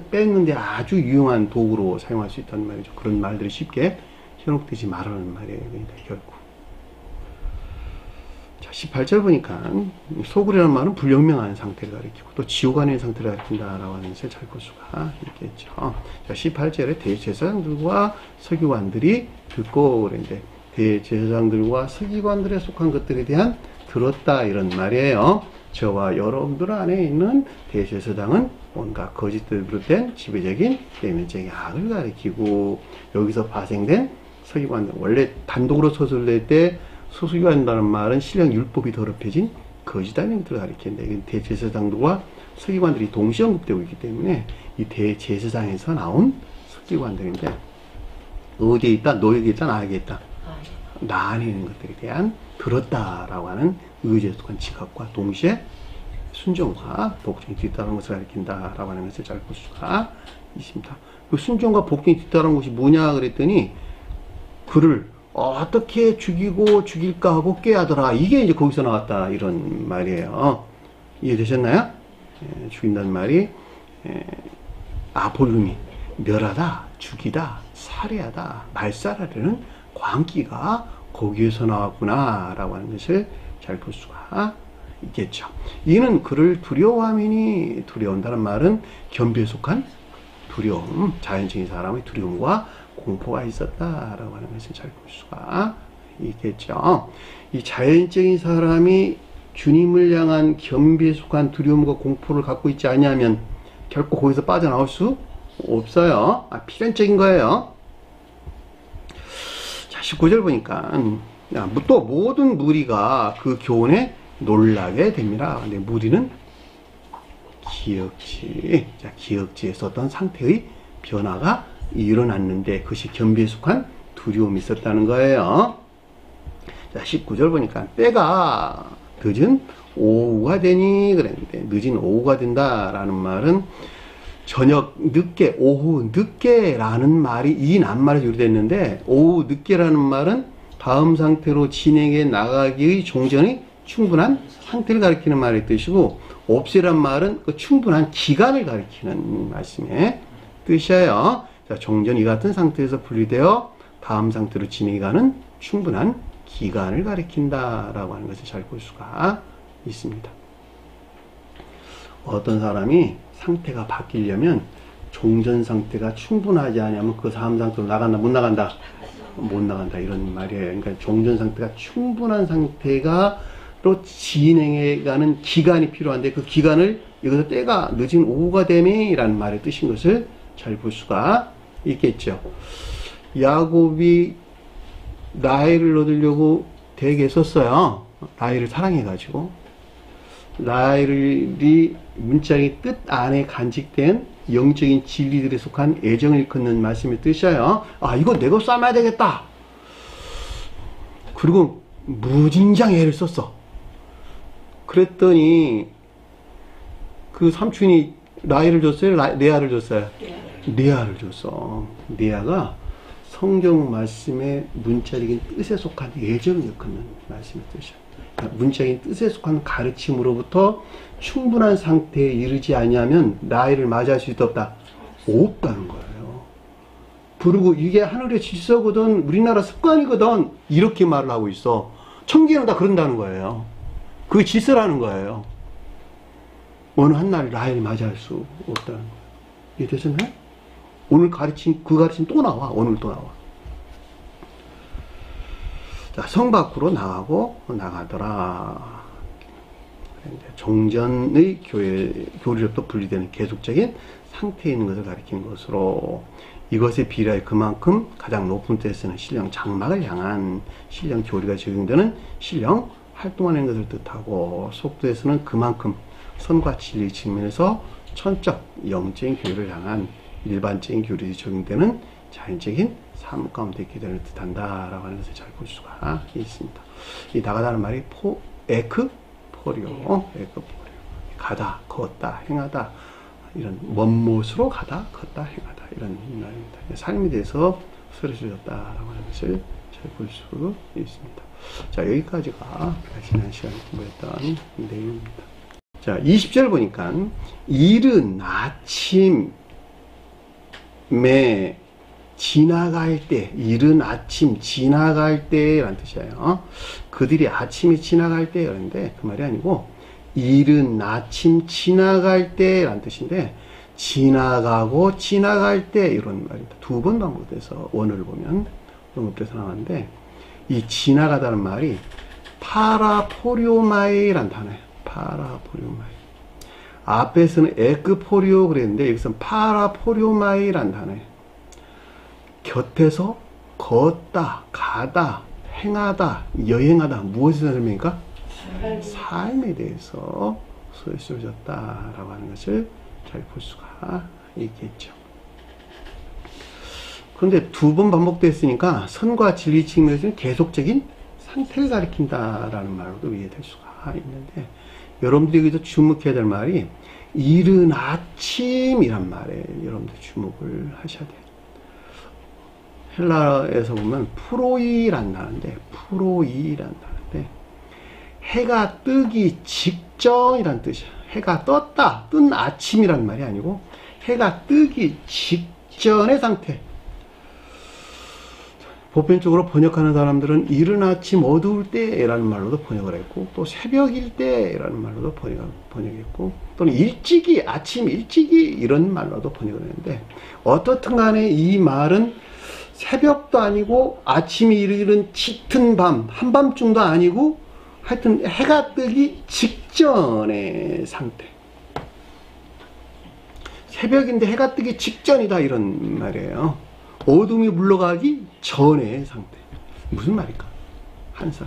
뺐는데 아주 유용한 도구로 사용할 수 있다는 말이죠. 그런 말들이 쉽게 현혹되지 말라는 말이에요. 결국. 자, 18절 보니까 소굴이라는 말은 불영명한 상태를 가리키고 또 지옥 안의 상태를 가리킨다라고 하는 것을 잘 볼 수가 있겠죠. 자, 18절에 대제사장들과 서기관들이 듣고 그랬는데 대제사장들과 서기관들에 속한 것들에 대한 들었다, 이런 말이에요. 저와 여러분들 안에 있는 대제사장은 온갖 거짓들을 비롯된 지배적인 내면적인 악을 가리키고, 여기서 파생된 서기관들, 원래 단독으로 서술될 때 서기관이라는 말은 신령 율법이 더럽혀진 거짓된 것들을 가리키는데, 대제사장들과 서기관들이 동시에 언급되고 있기 때문에 이 대제사장에서 나온 서기관들인데, 어디에 있다? 너에게 있다? 나에게 있다? 나 안에 있는 것들에 대한 들었다라고 하는 의지에 속한 지각과 동시에 순종과 복종이 뒤따르는 것을 가리킨다라고 하는 것을 잘 볼 수가 있습니다. 그 순종과 복종이 뒤따르는 것이 뭐냐 그랬더니, 그를 어떻게 죽일까 하고 꾀하더라. 이게 이제 거기서 나왔다, 이런 말이에요. 이해되셨나요? 죽인다는 말이 아볼룸이 멸하다, 죽이다, 살해하다, 말살하려는 광기가 거기에서 나왔구나 라고 하는 것을 잘 볼 수가 있겠죠. 이는 그를 두려워함이니, 두려운다는 말은 겸비에 속한 두려움, 자연적인 사람의 두려움과 공포가 있었다라고 하는 것을 잘 볼 수가 있겠죠. 이 자연적인 사람이 주님을 향한 겸비에 속한 두려움과 공포를 갖고 있지 않냐면 결코 거기서 빠져나올 수 없어요. 필연적인 거예요. 자, 19절 보니까 또 모든 무리가 그 교훈에 놀라게 됩니다. 근데 무리는 기역지에서 어떤 상태의 변화가 일어났는데 그것이 겸비에 속한 두려움이 있었다는 거예요. 자, 19절 보니까 때가 늦은 오후가 되니 그랬는데, 늦은 오후가 된다라는 말은 저녁 늦게, 오후 늦게라는 말이 이 낱말에서 유래됐는데, 오후 늦게라는 말은 다음 상태로 진행해 나가기의 종전이 충분한 상태를 가리키는 말의 뜻이고, 없이란 말은 그 충분한 기간을 가리키는 말씀의 뜻이에요. 자, 종전이 같은 상태에서 분리되어 다음 상태로 진행하는 충분한 기간을 가리킨다라고 하는 것을 잘 볼 수가 있습니다. 어떤 사람이 상태가 바뀌려면 종전 상태가 충분하지 않으면 그 다음 상태로 나간다, 못 나간다? 못 나간다, 이런 말이에요. 그러니까 종전 상태가 충분한 상태가로 진행해가는 기간이 필요한데, 그 기간을 여기서 때가 늦은 오후가 되면이라는 말의 뜻인 것을 잘 볼 수가 있겠죠. 야곱이 라헬을 얻으려고 되게 썼어요. 라헬을 사랑해가지고. 라헬이 문자의 뜻 안에 간직된 영적인 진리들에 속한 애정을 일컫는 말씀의 뜻이에요. 아, 이거 내가 삶아야 되겠다. 그리고 무진장 애를 썼어. 그랬더니 그 삼촌이 라헬을 줬어요? 레아를 줬어요? 레아를 줬어. 레아가 성경 말씀의 문자적인 뜻에 속한 애정을 일컫는 말씀의 뜻이야. 문자적인 뜻에 속한 가르침으로부터 충분한 상태에 이르지 아니하면 라헬을 맞이할 수 없다. 없다는 거예요. 그리고 이게 하늘의 질서거든, 우리나라 습관이거든, 이렇게 말을 하고 있어. 천계는 다 그런다는 거예요. 그게 질서라는 거예요. 어느 한날 라헬을 맞이할 수 없다는 거예요. 이해되셨나요? 오늘 그 가르침 또 나와. 오늘 또 나와. 자, 성 밖으로 나가더라. 종전의 교리로부터 분리되는 계속적인 상태에 있는 것을 가리키는 것으로, 이것에 비례하여 그만큼 가장 높은 때에서는 신령 장막을 향한 신령 교리가 적용되는 신령 활동하는 것을 뜻하고, 속도에서는 그만큼 선과 진리 측면에서 천적 영적인 교리를 향한 일반적인 교리에 적용되는 자연적인 삶 가운데 있게 되는 뜻한다라고 하는 것을 잘 볼 수가 있습니다. 이 나가다는 말이 에크포리오, 가다, 걷다, 행하다, 이런 먼못으로 가다, 걷다, 행하다, 이런 말입니다. 삶에 대해서 쓰러졌다라고 하는 것을 잘 볼 수 있습니다. 자, 여기까지가 지난 시간에 공부했던 내용입니다. 자, 20절 보니까 이른 아침에 지나갈 때, 이른 아침 지나갈 때라는 뜻이에요. 그들이 아침이 지나갈 때 그런데 그 말이 아니고 이른 아침 지나갈 때라는 뜻인데, 지나가고 지나갈 때 이런 말입니다. 두 번 반복돼서 원어를 보면 반복돼서 나왔는데, 이 지나가다는 말이 파라포리오마이라는 단어예요. 파라포리오마이. 앞에서는 에크포리오 그랬는데 여기서는 파라포리오마이라는 단어예요. 곁에서 걷다, 가다, 행하다, 여행하다, 무엇에 설명입니까? 삶에 대해서 쓰여졌다라고 하는 것을 잘 볼 수가 있겠죠. 그런데 두 번 반복됐으니까 선과 진리 측면에서는 계속적인 상태를 가리킨다라는 말로도 이해될 수가 있는데, 여러분들이 여기서 주목해야 될 말이 이른 아침이란 말에 여러분들 주목을 하셔야 돼요. 헬라에서 보면 프로이란 단어인데, 해가 뜨기 직전이란 뜻이야. 해가 떴다, 뜬 아침이란 말이 아니고 해가 뜨기 직전의 상태. 보편적으로 번역하는 사람들은 이른 아침 어두울 때라는 말로도 번역을 했고, 또 새벽일 때라는 말로도 번역했고, 또는 일찍이, 아침 일찍이 이런 말로도 번역을 했는데, 어떻든 간에 이 말은 새벽도 아니고 아침이 이른 짙은 밤, 한밤중도 아니고 하여튼 해가 뜨기 직전의 상태. 새벽인데 해가 뜨기 직전이다 이런 말이에요. 어둠이 물러가기 전의 상태. 무슨 말일까? 한사.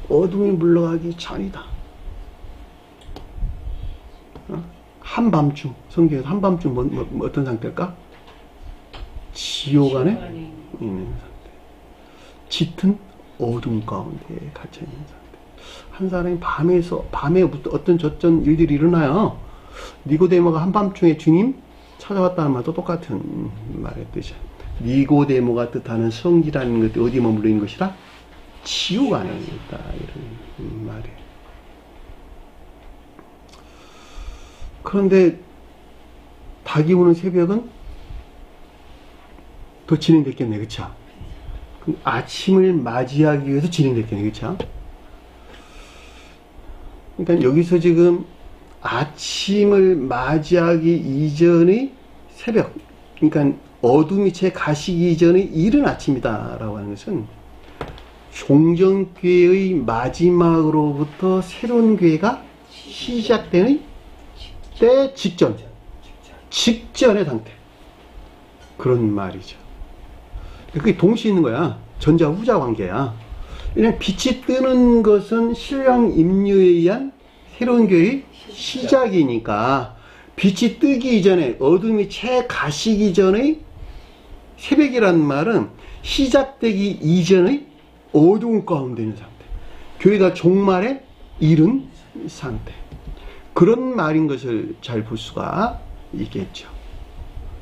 어둠이 물러가기 전이다. 한밤중. 성경에서 한밤중 어떤 상태일까? 지옥 안에 있는 상태. 짙은 어둠 가운데 갇혀 있는 상태. 한 사람이 밤에 어떤 저쩐 일들이 일어나요. 니고데모가 한밤중에 주님 찾아왔다는 말도 똑같은 말의 뜻이야. 니고데모가 뜻하는 성지라는 것이 어디에 머물러 있는 것이라? 지옥 안에 있다, 이런 말이에요. 그런데 닭이 오는 새벽은 더 진행됐겠네, 그쵸? 아침을 맞이하기 위해서 진행됐겠네, 그쵸? 그러니까 여기서 지금 아침을 맞이하기 이전의 새벽, 그러니까 어둠이 채 가시기 이전의 이른 아침이다라고 하는 것은 종전교회의 마지막으로부터 새로운 교회가 시작되는 때 직전의 상태. 그런 말이죠. 그게 동시에 있는 거야. 전자 후자 관계야. 그냥 빛이 뜨는 것은 신령 임류에 의한 새로운 교회의 시작이니까 빛이 뜨기 이전에, 어둠이 채 가시기 전의 새벽이라는 말은 시작되기 이전의 어두운 가운데 있는 상태, 교회가 종말에 이른 상태, 그런 말인 것을 잘 볼 수가 있겠죠.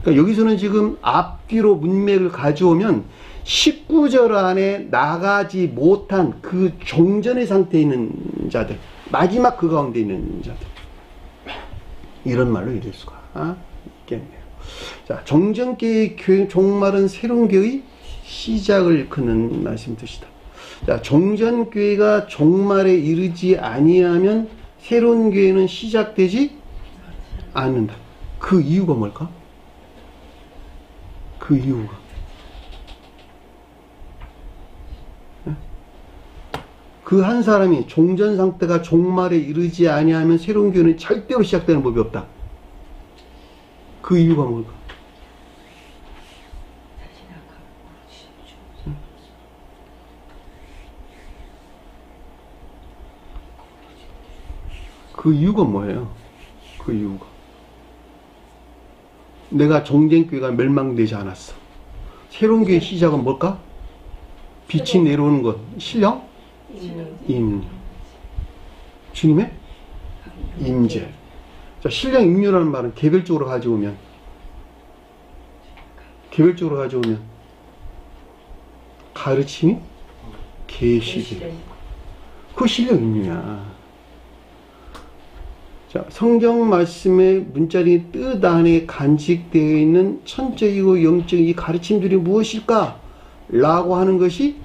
그러니까 여기서는 지금 앞뒤로 문맥을 가져오면 19절 안에 나가지 못한 그 종전의 상태에 있는 자들, 마지막 그 가운데 있는 자들, 이런 말로 이룰 수가 있겠네요. 자, 정전교회의 교회 종말은 새로운 교회의 시작을 일컫는 말씀 뜻이다. 자, 정전교회가 종말에 이르지 아니하면 새로운 교회는 시작되지 않는다. 그 이유가 뭘까? 그 이유가 그 한 사람이 종전 상태가 종말에 이르지 아니하면 새로운 교회는 절대로 시작되는 법이 없다. 그 이유가 뭘까? 그 이유가 뭐예요? 그 이유가 내가 정전교회가 멸망되지 않았어. 새로운 교회의 시작은 뭘까? 빛이 내려오는 것, 신령? 임류. 주님의 임재. 자, 신령 임류라는 말은 개별적으로 가져오면 가르침이 계시되, 그 신령 임류야. 자, 성경 말씀의 문자리 뜻 안에 간직되어 있는 천적이고 영적인 이 가르침들이 무엇일까? 라고 하는 것이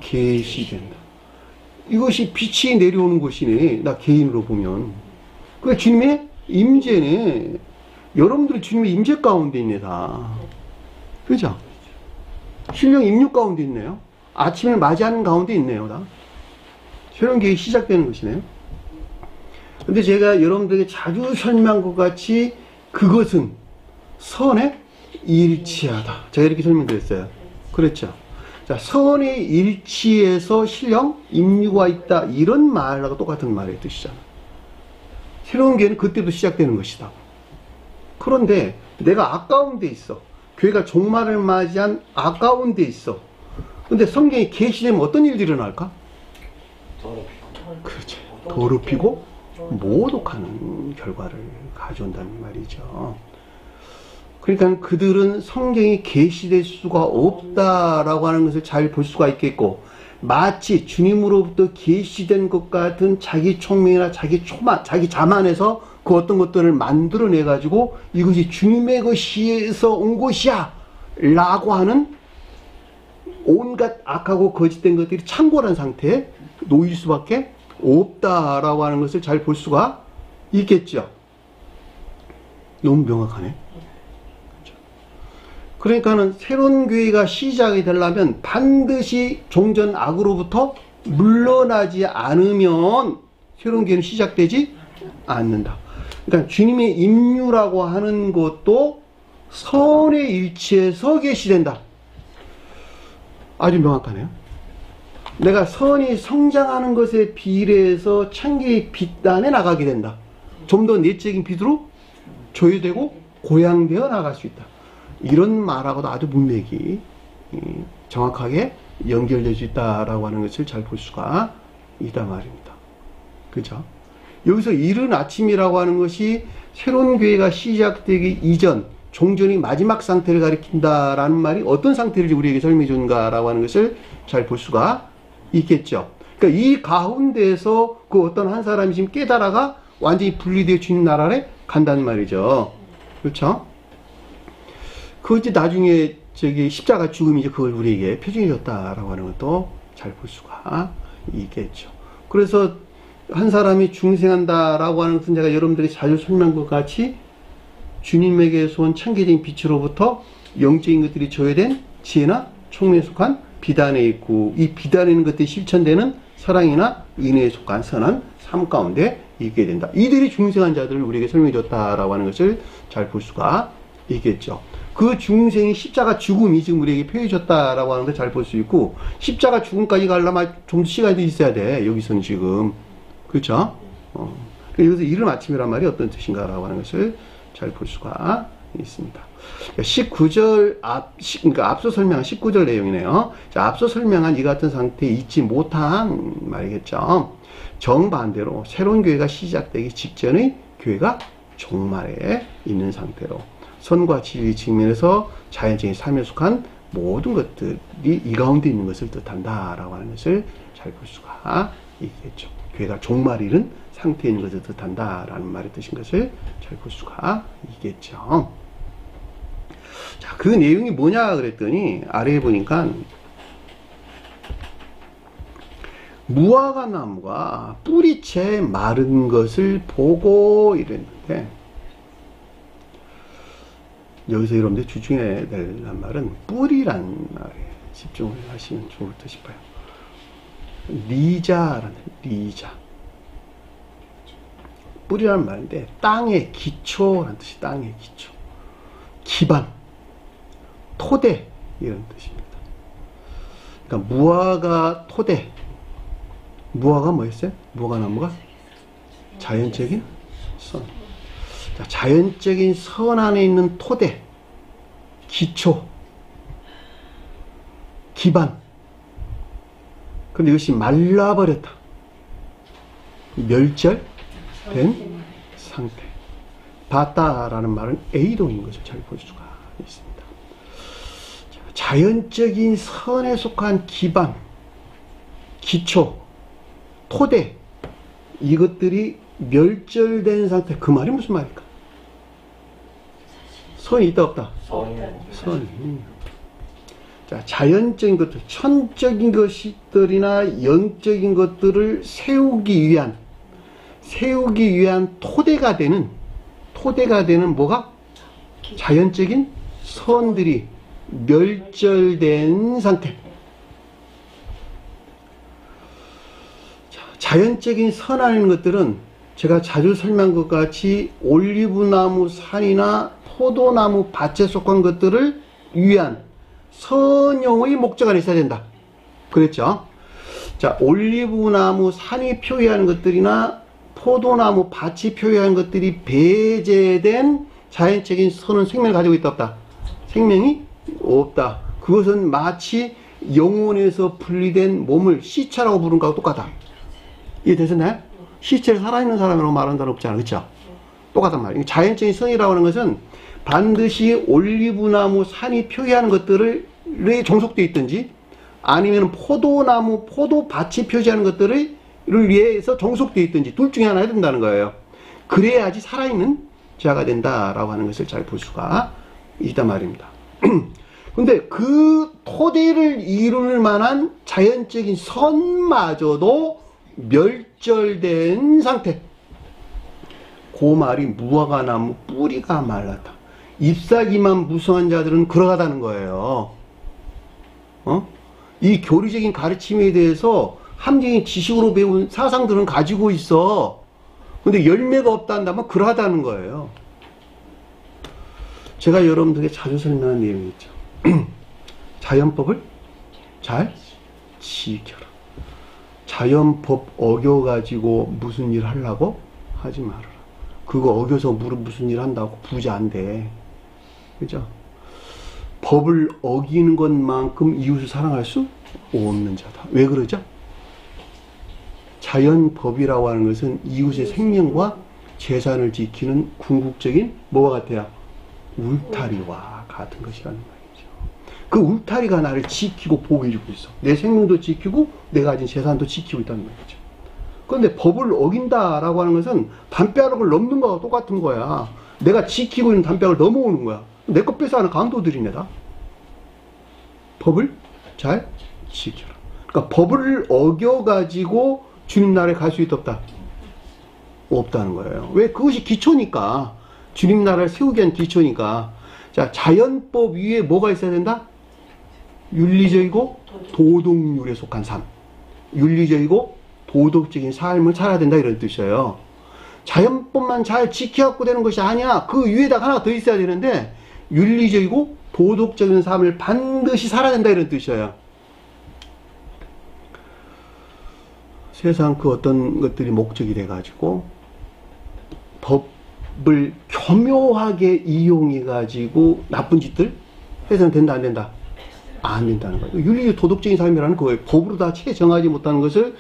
계시된다. 이것이 빛이 내려오는 것이네. 나 개인으로 보면. 그게 주님의 임재네. 여러분들이 주님의 임재 가운데 있네, 다. 그죠? 신령 임류 가운데 있네요. 아침을 맞이하는 가운데 있네요, 다. 새로운 계획이 시작되는 것이네요. 근데 제가 여러분들에게 자주 설명한 것 같이 그것은 선에 일치하다. 제가 이렇게 설명드렸어요. 그렇죠? 자, 선에 일치해서 신령 임류가 있다. 이런 말하고 똑같은 말의 뜻이잖아. 새로운 교회는 그때도 시작되는 것이다. 그런데 내가 아까운 데 있어. 교회가 종말을 맞이한 아까운 데 있어. 근데 성경이 계시되면 어떤 일들이 일어날까? 그렇죠. 더럽히고 모독하는 결과를 가져온다는 말이죠. 그러니까 그들은 성경이 계시될 수가 없다라고 하는 것을 잘 볼 수가 있겠고, 마치 주님으로부터 계시된 것 같은 자기 총명이나 자기 자만에서 그 어떤 것들을 만들어내 가지고 이것이 주님의 것이에서 온 것이야 라고 하는 온갖 악하고 거짓된 것들이 창궐한 상태에 놓일 수밖에 없다라고 하는 것을 잘 볼 수가 있겠죠. 너무 명확하네. 그러니까는 새로운 교회가 시작이 되려면 반드시 종전 악으로부터 물러나지 않으면 새로운 교회는 시작되지 않는다. 그러니까 주님의 임류라고 하는 것도 선의 일치에서 계시된다. 아주 명확하네요. 내가 선이 성장하는 것에 비례해서 창기의 빛 안에 나가게 된다. 좀 더 내적인 빛으로 조여되고 고양되어 나갈 수 있다. 이런 말하고도 아주 문맥이 정확하게 연결될 수 있다라고 하는 것을 잘 볼 수가 있단 말입니다. 그죠? 여기서 이른 아침이라고 하는 것이 새로운 교회가 시작되기 이전, 종전이 마지막 상태를 가리킨다라는 말이 어떤 상태를 우리에게 설명해 주는가라고 하는 것을 잘 볼 수가 있겠죠. 그러니까 이 가운데에서 그 어떤 한 사람이 지금 깨달아가 완전히 분리되어 주님 나라에 간다는 말이죠. 그렇죠? 그 이제 나중에 십자가 죽음이 이제 그걸 우리에게 표정해 줬다라고 하는 것도 잘 볼 수가 있겠죠. 그래서 한 사람이 중생한다라고 하는 것은 제가 여러분들이 자주 설명한 것 같이 주님에게서 온 천개적인 빛으로부터 영적인 것들이 조회된 지혜나 총명에 속한 비단에 있고, 이 비단에 있는 것들이 실천되는 사랑이나 은혜에 속한 선한 삶 가운데 있게 된다. 이들이 중생한 자들을 우리에게 설명해 줬다라고 하는 것을 잘 볼 수가 있겠죠. 그 중생이 십자가 죽음이 지금 우리에게 표현해 줬다라고 하는 걸 잘 볼 수 있고, 십자가 죽음까지 가려면 좀 시간이 있어야 돼. 여기서는 지금. 그렇죠? 여기서 이른 아침이란 말이 어떤 뜻인가라고 하는 것을 잘 볼 수가 있습니다. 19절 그러니까 앞서 설명한 19절 내용이네요. 자, 앞서 설명한 이 같은 상태에 있지 못한 말이겠죠. 정반대로 새로운 교회가 시작되기 직전의 교회가 종말에 있는 상태로 선과 진리 측면에서 자연적인 삶에 속한 모든 것들이 이 가운데 있는 것을 뜻한다라고 하는 것을 잘 볼 수가 있겠죠. 교회가 종말에 이른 상태에 있는 것을 뜻한다라는 말의 뜻인 것을 잘 볼 수가 있겠죠. 자, 그 내용이 뭐냐 그랬더니 아래에 보니까 무화과 나무가 뿌리채 마른 것을 보고 이랬는데, 여기서 여러분들 주중해야 될 말은 뿌리란 말에 집중을 하시면 좋을 듯 싶어요. 리자라는 리자. 뿌리라는 말인데 땅의 기초라는 뜻이 땅의 기초. 기반, 토대 이런 뜻입니다. 그러니까 무화과 토대. 무화과 뭐였어요? 무화과 나무가 자연적인 선. 자, 자연적인 선 안에 있는 토대, 기초, 기반. 근데 이것이 말라버렸다. 멸절된 상태. 봤다라는 말은 A동인 것을 잘 볼 수가 있습니다. 자, 자연적인 선에 속한 기반, 기초, 토대, 이것들이 멸절된 상태. 그 말이 무슨 말일까? 선이 있다 없다? 선. 자, 자연적인 것들, 천적인 것들이나 영적인 것들을 세우기 위한 토대가 되는 뭐가? 자연적인 선들이 멸절된 상태. 자, 자연적인 선 안에 있는 것들은 제가 자주 설명한 것 같이 올리브나무 산이나 포도나무 밭에 속한 것들을 위한 선용의 목적 안에 있어야 된다. 그랬죠? 자, 올리브나무 산이 표현하는 것들이나 포도나무 밭이 표현하는 것들이 배제된 자연적인 선은 생명을 가지고 있다 없다? 생명이 없다. 그것은 마치 영혼에서 분리된 몸을 시체라고 부르는 거하고 똑같다. 이해되셨나요? 시체를 살아있는 사람이라고 말하는 사람 없잖아. 그렇죠? 똑같단 말이에요. 자연적인 선이라고 하는 것은 반드시 올리브나무 산이 표현하는 것들에 종속되어 있든지, 아니면 포도나무, 포도밭이 표시하는 것들을 위해서 종속되어 있든지, 둘 중에 하나 해야 된다는 거예요. 그래야지 살아있는 자가 된다라고 하는 것을 잘 볼 수가 있단 말입니다. 근데 그 토대를 이룰 만한 자연적인 선마저도 멸절된 상태. 그 말이 무화과 나무 뿌리가 말랐다. 잎사귀만 무성한 자들은 그러하다는 거예요. 이 교리적인 가르침에 대해서 함정인 지식으로 배운 사상들은 가지고 있어. 근데 열매가 없다 한다면 그러하다는 거예요. 제가 여러분들에게 자주 설명한 내용이 있죠. 자연법을 잘 지켜라. 자연법 어겨가지고 무슨 일 하려고 하지 말아라. 그거 어겨서 무슨 일 한다고 부자 안 돼. 그죠? 법을 어기는 것만큼 이웃을 사랑할 수 없는 자다. 왜 그러죠? 자연법이라고 하는 것은 이웃의 생명과 재산을 지키는 궁극적인 뭐와 같아요? 울타리와 같은 것이라는 말이죠. 그 울타리가 나를 지키고 보호해주고 있어. 내 생명도 지키고 내가 가진 재산도 지키고 있다는 말이죠. 그런데 법을 어긴다라고 하는 것은 담벼락을 넘는 거와 똑같은 거야. 내가 지키고 있는 담벼락을 넘어오는 거야. 내 것 뺏어가는 강도들이네다. 법을 잘 지켜라. 그러니까 법을 어겨가지고 주님 나라에 갈 수 있다 없다? 없다는 거예요. 왜? 그것이 기초니까. 주님 나라를 세우기 위한 기초니까. 자, 자연법 위에 뭐가 있어야 된다? 윤리적이고 도덕률에 속한 삶. 윤리적이고 도덕적인 삶을 살아야 된다 이런 뜻이에요. 자연법만 잘 지켜갖고 되는 것이 아니야. 그 위에다가 하나 더 있어야 되는데 윤리적이고 도덕적인 삶을 반드시 살아야 된다 이런 뜻이에요. 세상 그 어떤 것들이 목적이 돼가지고 법을 교묘하게 이용해가지고 나쁜 짓들 해서는 된다 안 된다? 안 된다는 거예요. 윤리적 도덕적인 삶이라는 거예요. 법으로 다 채 정하지 못하는 것을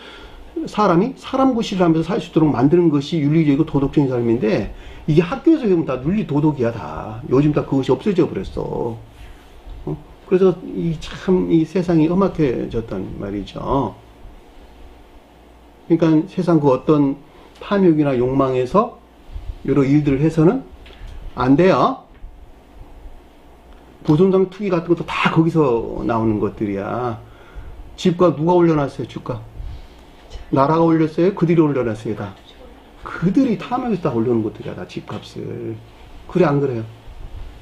사람이 사람 구실을 하면서 살 수 있도록 만드는 것이 윤리적이고 도덕적인 삶인데 이게 학교에서 배우면 다 윤리 도덕이야 다. 요즘 다 그것이 없어져 버렸어. 그래서 이 세상이 험악해졌단 말이죠. 그러니까 세상 그 어떤 탐욕이나 욕망에서 여러 일들을 해서는 안 돼요. 부동산 투기 같은 것도 다 거기서 나오는 것들이야. 집값 누가 올려놨어요? 주가 나라가 올렸어요? 그들이 올려놨어요? 다 그들이 탐욕에서 다 올려놓은 것들이야. 다 집값을. 그래 안 그래요?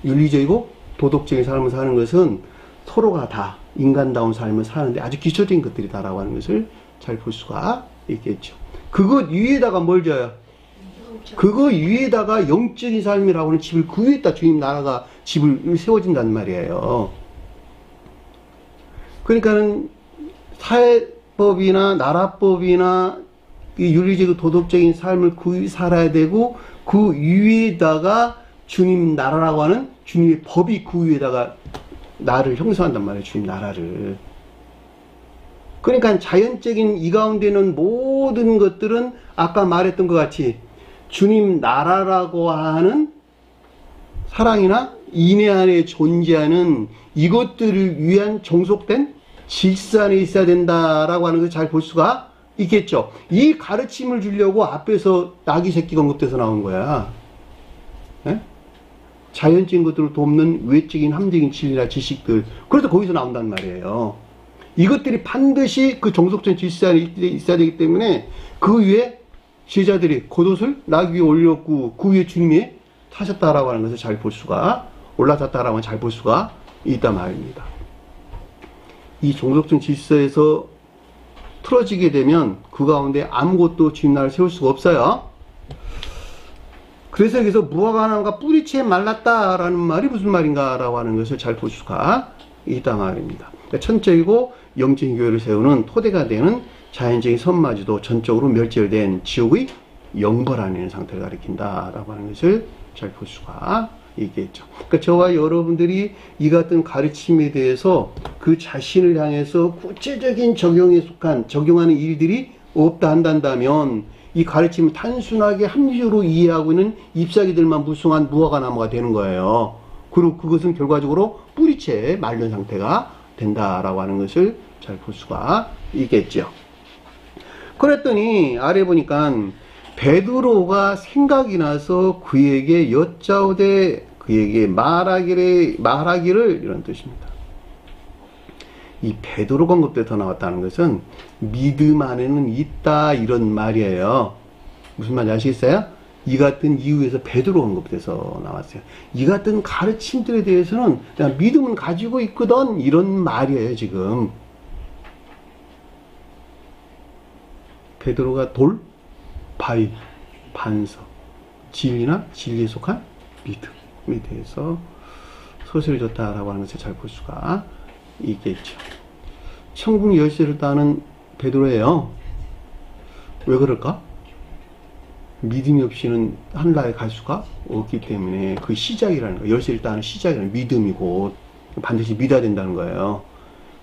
윤리적이고 도덕적인 삶을 사는 것은 서로가 다 인간다운 삶을 사는데 아주 기초적인 것들이다라고 하는 것을 잘 볼 수가 있겠죠. 그것 위에다가 뭘 져요? 그거 위에다가 영적인 삶이라고 하는 집을 그 위에다 주님 나라가 집을 세워진단 말이에요. 그러니까는 사회법이나 나라법이나 윤리적이고 도덕적인 삶을 그 위에 살아야 되고 그 위에다가 주님 나라라고 하는 주님의 법이 그 위에다가 나를 형성한단 말이에요. 주님 나라를. 그러니까 자연적인 이 가운데는 모든 것들은 아까 말했던 것 같이 주님 나라라고 하는 사랑이나 인애 안에 존재하는 이것들을 위한 종속된 질서 안에 있어야 된다라고 하는 것을 잘 볼 수가 있겠죠. 이 가르침을 주려고 앞에서 아기 새끼가 언급돼서 나온 거야. 네? 자연적인 것들을 돕는 외적인 함적인 진리나 지식들. 그래서 거기서 나온단 말이에요. 이것들이 반드시 그 종속된 질서 안에 있어야 되기 때문에 그 위에 제자들이 겉옷을 나귀 위에 올렸고 그 위에 주님이 타셨다라고 하는 것을 잘 볼 수가 올라탔다라고 하는 잘 볼 수가 있단 말입니다. 이 종속된 질서에서 틀어지게 되면 그 가운데 아무것도 주님 나라를 세울 수가 없어요. 그래서 여기서 무화과나무가 뿌리채 말랐다라는 말이 무슨 말인가라고 하는 것을 잘 볼 수가 있단 말입니다. 그러니까 천적이고 영적인 교회를 세우는 토대가 되는 자연적인 선마저도 전적으로 멸절된 지옥의 영벌안에 있는 상태를 가리킨다라고 하는 것을 잘 볼 수가 있겠죠. 그러니까 저와 여러분들이 이 같은 가르침에 대해서 그 자신을 향해서 구체적인 적용에 속한 적용하는 일들이 없다 한다면 이 가르침을 단순하게 합리적으로 이해하고 있는 잎사귀들만 무성한 무화과나무가 되는 거예요. 그리고 그것은 결과적으로 뿌리채 말른 상태가 된다라고 하는 것을 잘 볼 수가 있겠죠. 그랬더니 아래 보니까 베드로가 생각이 나서 그에게 여짜오되 그에게 말하기를 이런 뜻입니다. 이 베드로가 언급돼서 나왔다는 것은 믿음 안에는 있다 이런 말이에요. 무슨 말인지 아시겠어요? 이 같은 이유에서 베드로 언급돼서 나왔어요. 이 같은 가르침들에 대해서는 그냥 믿음은 가지고 있거든 이런 말이에요. 지금 베드로가 돌, 바위, 반석, 진리나 진리에 속한 믿음에 대해서 소설을 줬다라고 하는 것을 잘 볼 수가 있겠죠. 천국 열쇠를 따는 베드로예요. 왜 그럴까? 믿음이 없이는 하늘나라에 갈 수가 없기 때문에 그 시작이라는 거예요. 열쇠를 따는 시작이라는 믿음이고 반드시 믿어야 된다는 거예요.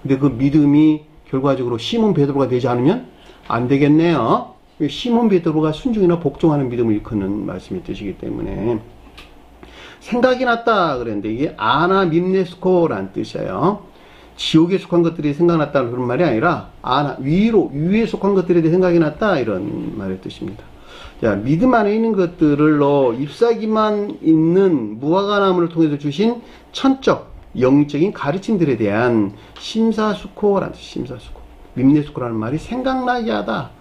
근데 그 믿음이 결과적으로 시몬 베드로가 되지 않으면 안 되겠네요. 시몬 베드로가 순종이나 복종하는 믿음을 일컫는 말씀의 뜻이기 때문에 생각이 났다 그랬는데 이게 아나 밉네스코라는 뜻이에요. 지옥에 속한 것들이 생각났다는 그런 말이 아니라 아나 위에 속한 것들에 대해 생각이 났다 이런 말의 뜻입니다. 자, 믿음 안에 있는 것들로 잎사귀만 있는 무화과나무를 통해서 주신 천적 영적인 가르침들에 대한 심사숙고라는 뜻, 심사숙고. 밉네스코라는 말이 생각나게 하다.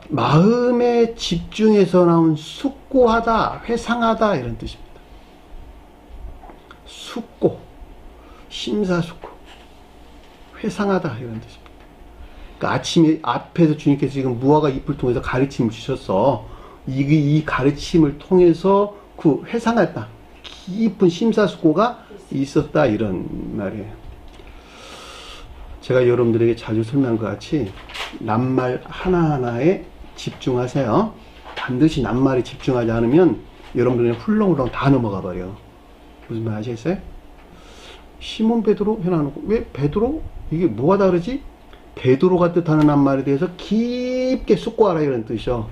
마음에 집중해서 나온 숙고하다, 회상하다 이런 뜻입니다. 숙고, 심사숙고, 회상하다 이런 뜻입니다. 그러니까 아침에 앞에서 주님께서 지금 무화과 잎을 통해서 가르침을 주셨어. 이 가르침을 통해서 그 회상했다. 깊은 심사숙고가 있었다 이런 말이에요. 제가 여러분들에게 자주 설명한 것 같이 낱말 하나하나에 집중하세요. 반드시 낱말에 집중하지 않으면 여러분들은 훌렁훌렁 다 넘어가 버려. 무슨 말 아시겠어요? 시몬 베드로 해놔놓고 왜 베드로? 이게 뭐가 다르지? 베드로가 뜻하는 낱말에 대해서 깊게 숙고하라 이런 뜻이요.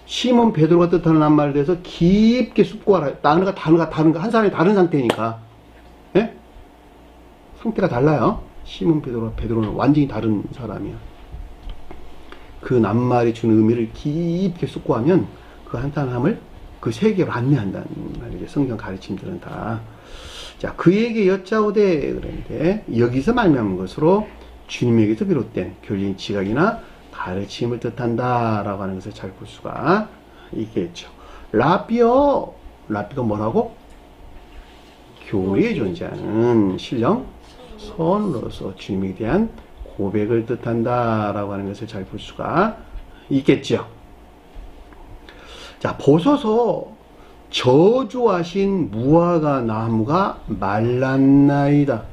시몬 베드로가 뜻하는 낱말에 대해서 깊게 숙고하라. 단어가 한 사람이 다른 상태니까. 예? 상태가 달라요. 시몬 베드로는 완전히 다른 사람이야. 그 낱말이 주는 의미를 깊게 숙고하면 그 한 사람을 그 세계로 안내한다는 말이죠. 성경 가르침들은 다. 자, 그에게 여짜오되 그랬는데 여기서 말미암은 것으로 주님에게서 비롯된 교리인 지각이나 가르침을 뜻한다 라고 하는 것을 잘 볼 수가 있겠죠. 라비가 뭐라고? 교리에 존재하는 신령 선으로서 주님에 대한 고백을 뜻한다 라고 하는 것을 잘 볼 수가 있겠죠. 자, 보소서 저주하신 무화과 나무가 말랐나이다.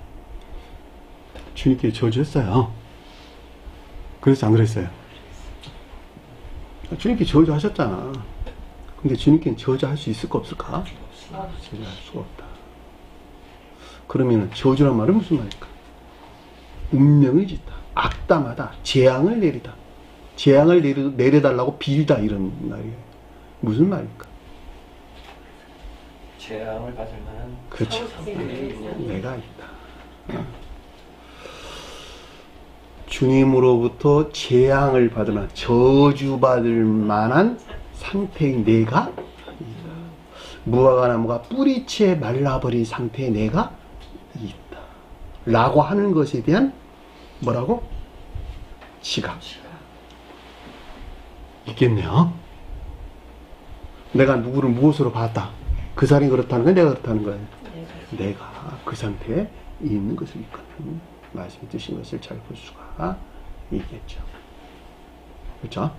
주님께 저주했어요. 그래서 안 그랬어요? 주님께 저주하셨잖아. 근데 주님께는 저주할 수 있을까 없을까? 저주할 수가 없다. 그러면 저주란 말은 무슨 말일까? 운명을 짓다, 악담하다, 재앙을 내리다, 재앙을 내려달라고 빌다 이런 말이에요. 무슨 말일까? 재앙을 받을 만한 그렇죠. 내가 있다. 주님으로부터 재앙을 받을 만한, 저주받을 만한 상태의 내가 있다. 무화과 나무가 뿌리채 말라버린 상태의 내가 있다. 라고 하는 것에 대한 뭐라고? 지각. 있겠네요. 내가 누구를 무엇으로 봤다. 그 사람이 그렇다는 거야? 내가 그렇다는 거야? 내가 그 상태에 있는 것을 일컫는 말씀이 뜻인 것을 잘 볼 수가 있겠죠. 그렇죠?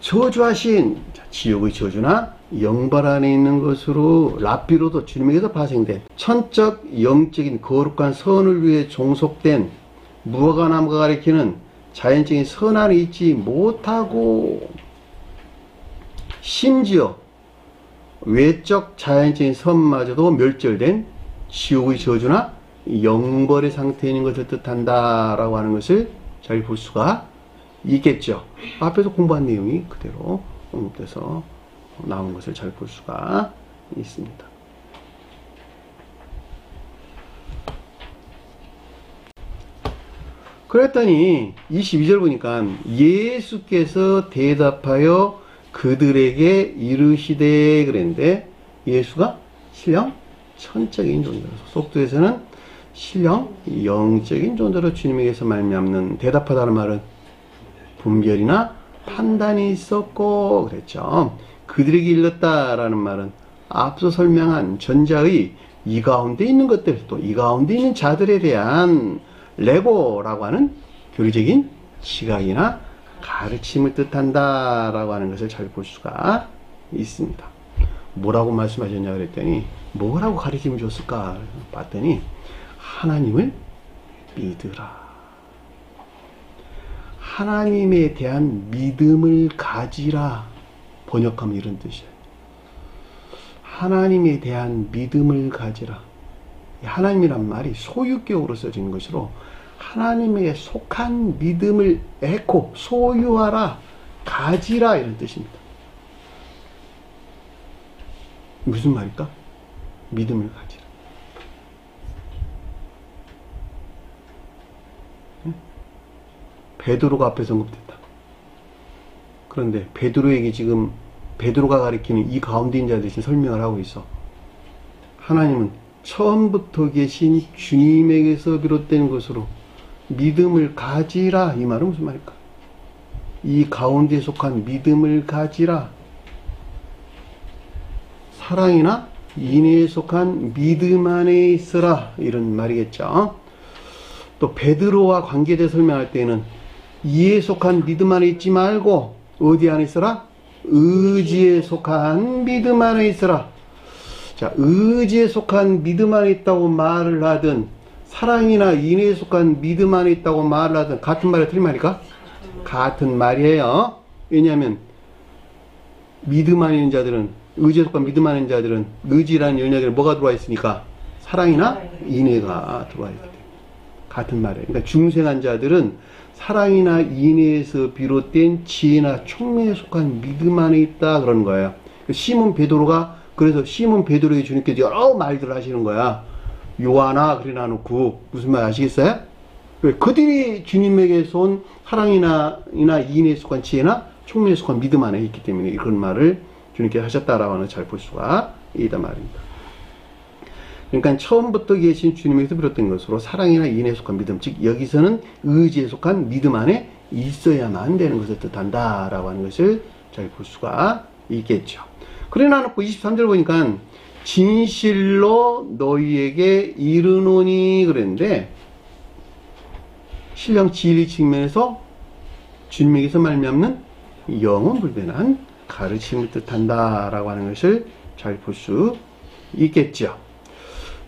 저주하신 지옥의 저주나 영벌 안에 있는 것으로 랍비로도 주님에게서 파생된 천적 영적인 거룩한 선을 위해 종속된 무화과 나무가 가리키는 자연적인 선 안에 있지 못하고 심지어 외적 자연적인 선마저도 멸절된 지옥의 저주나 영벌의 상태에 있는 것을 뜻한다라고 하는 것을 잘 볼 수가 있겠죠. 앞에서 공부한 내용이 그대로 언급돼서 나온 것을 잘 볼 수가 있습니다. 그랬더니 22절 보니까 예수께서 대답하여 그들에게 이르시되 그랬는데 예수가 신령 천적인 존재로 속도에서는 신령 영적인 존재로 주님에게서 말미암는 대답하다는 말은 분별이나 판단이 있었고 그랬죠. 그들에게 일렀다라는 말은 앞서 설명한 전자의 이 가운데 있는 것들 또 이 가운데 있는 자들에 대한 레고라고 하는 교리적인 시각이나 가르침을 뜻한다라고 하는 것을 잘 볼 수가 있습니다. 뭐라고 말씀하셨냐 그랬더니 뭐라고 가르침을 줬을까 봤더니 하나님을 믿으라. 하나님에 대한 믿음을 가지라. 번역하면 이런 뜻이에요. 하나님에 대한 믿음을 가지라. 하나님이란 말이 소유격으로 써진 것으로 하나님에게 속한 믿음을 에코, 소유하라, 가지라 이런 뜻입니다. 무슨 말일까? 믿음을 가지라. 베드로가 앞에서 언급됐다. 그런데 베드로에게 지금 베드로가 가리키는 이 가운데 있는 자들 대신 설명을 하고 있어. 하나님은 처음부터 계신 주님에게서 비롯된 것으로 믿음을 가지라. 이 말은 무슨 말일까? 이 가운데 속한 믿음을 가지라. 사랑이나 인애에 속한 믿음 안에 있으라. 이런 말이겠죠. 또 베드로와 관계돼 설명할 때는 이에 속한 믿음 안에 있지 말고 어디 안에 있으라? 의지에 속한 믿음 안에 있으라. 자, 의지에 속한 믿음 안에 있다고 말을 하든 사랑이나 인애에 속한 믿음 안에 있다고 말을 하든 같은 말이야, 틀린 말일까? 같은 말이에요. 왜냐하면 믿음 안에 있는 자들은, 의지에 속한 믿음 안에 있는 자들은 의지라는 연약에 뭐가 들어와 있으니까? 사랑이나 인애가 들어와 있기 때문에 같은 말이에요. 그러니까 중생한 자들은 사랑이나 인애에서 비롯된 지혜나 총명에 속한 믿음 안에 있다 그러는 거예요. 시몬 베드로가, 그래서 시몬 베드로에게 주님께서 여러 말들을 하시는 거야. 요하나 그래 놔놓고 무슨 말 아시겠어요? 그들이 주님에게서 온 사랑이나 인애에 속한 지혜나 총명에 속한 믿음 안에 있기 때문에 이런 말을 주님께서 하셨다라고 하는 잘 볼 수가 있다 말입니다. 그러니까 처음부터 계신 주님에서 비롯된 것으로 사랑이나 인애에 속한 믿음, 즉 여기서는 의지에 속한 믿음 안에 있어야만 되는 것을 뜻한다라고 하는 것을 잘 볼 수가 있겠죠. 그래 놔놓고 23절 보니까 진실로 너희에게 이르노니 그랬는데 신령 진리 측면에서 주님에게서 말미암는 영원불변한 가르침을 뜻한다라고 하는 것을 잘 볼 수 있겠죠.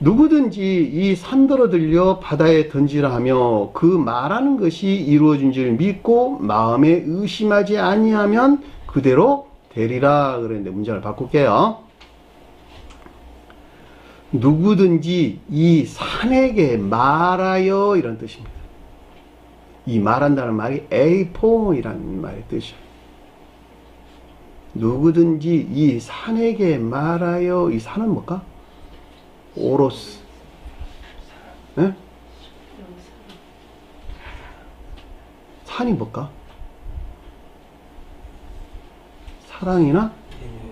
누구든지 이 산더러 들려 바다에 던지라 하며 그 말하는 것이 이루어진 줄 믿고 마음에 의심하지 아니하면 그대로 되리라 그랬는데 문장을 바꿀게요. 누구든지 이 산에게 말하여 이런 뜻입니다. 이 말한다는 말이 에이포이라는 말의 뜻이에요. 누구든지 이 산에게 말하여, 이 산은 뭘까? 오로스. 네? 산이 뭘까? 사랑이나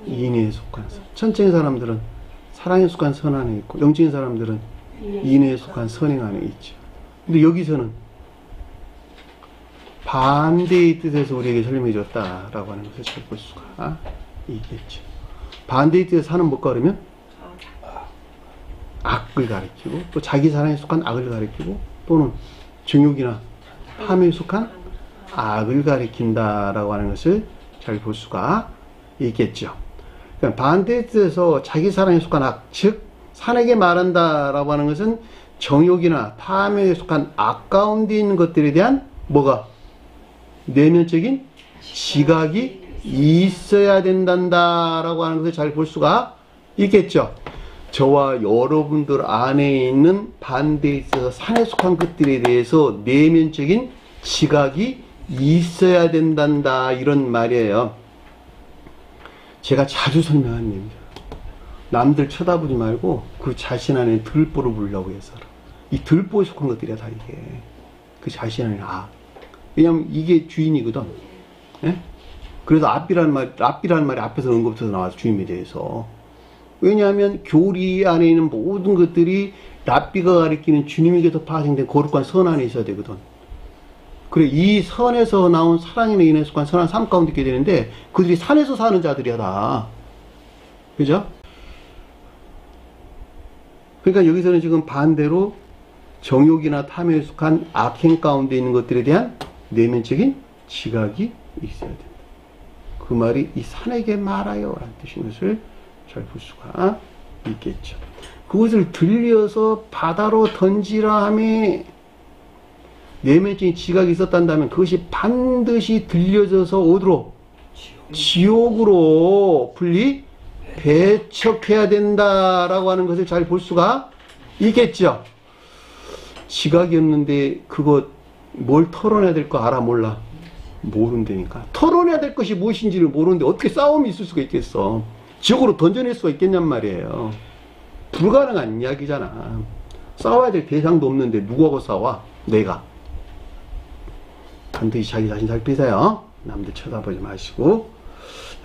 인애에 속한 선. 천적인 사람들은 사랑에 속한 선 안에 있고 영적인 사람들은 인애에 속한 선행 안에 있죠. 근데 여기서는 반대의 뜻에서 우리에게 설명해 줬다라고 하는 것을 잘 볼 수가 있겠죠. 반대의 뜻에서 사는 뭘까 그러면 악을 가리키고 또 자기 사랑에 속한 악을 가리키고 또는 정욕이나 탐에 속한 악을 가리킨다라고 하는 것을 잘 볼 수가 있겠죠. 그러니까 반대의 뜻에서 자기 사랑에 속한 악, 즉 산에게 말한다라고 하는 것은 정욕이나 탐에 속한 악 가운데 있는 것들에 대한 뭐가? 내면적인 지각이 있어야 된단다라고 하는 것을 잘 볼 수가 있겠죠. 저와 여러분들 안에 있는 반대에 있어서 산에 속한 것들에 대해서 내면적인 지각이 있어야 된단다 이런 말이에요. 제가 자주 설명한 얘기입니다. 남들 쳐다보지 말고 그 자신 안에 들보를 부르려고 해서 이 들보에 속한 것들이야 다 이게 그 자신 안에 악. 왜냐면 이게 주인이거든. 예? 그래서 앞이라는 말이 앞에서 언급해서 나와서 주님에 대해서. 왜냐하면 교리 안에 있는 모든 것들이 랍비가 가리키는 주님에게서 파생된 거룩한 선 안에 있어야 되거든. 그래, 이 선에서 나온 사랑이나 인애에 속한 선한 삶 가운데 있게 되는데 그들이 산에서 사는 자들이야 다. 그죠? 그러니까 여기서는 지금 반대로 정욕이나 탐에 속한 악행 가운데 있는 것들에 대한 내면적인 지각이 있어야 된다. 그 말이 이 산에게 말하여 라는 뜻인 것을 잘 볼 수가 있겠죠. 그것을 들려서 바다로 던지라 하며 내면적인 지각이 있었단다면 그것이 반드시 들려져서 어디로? 지옥으로 분리 배척해야 된다라고 하는 것을 잘 볼 수가 있겠죠? 지각이 없는데 그거 뭘 털어내야 될 거 알아 몰라? 모른다니까. 털어내야 될 것이 무엇인지를 모르는데 어떻게 싸움이 있을 수가 있겠어? 지옥으로 던져낼 수가 있겠냔 말이에요. 불가능한 이야기잖아. 싸워야 될 대상도 없는데 누구하고 싸워? 내가. 반드시 자기 자신 살피세요. 남들 쳐다보지 마시고.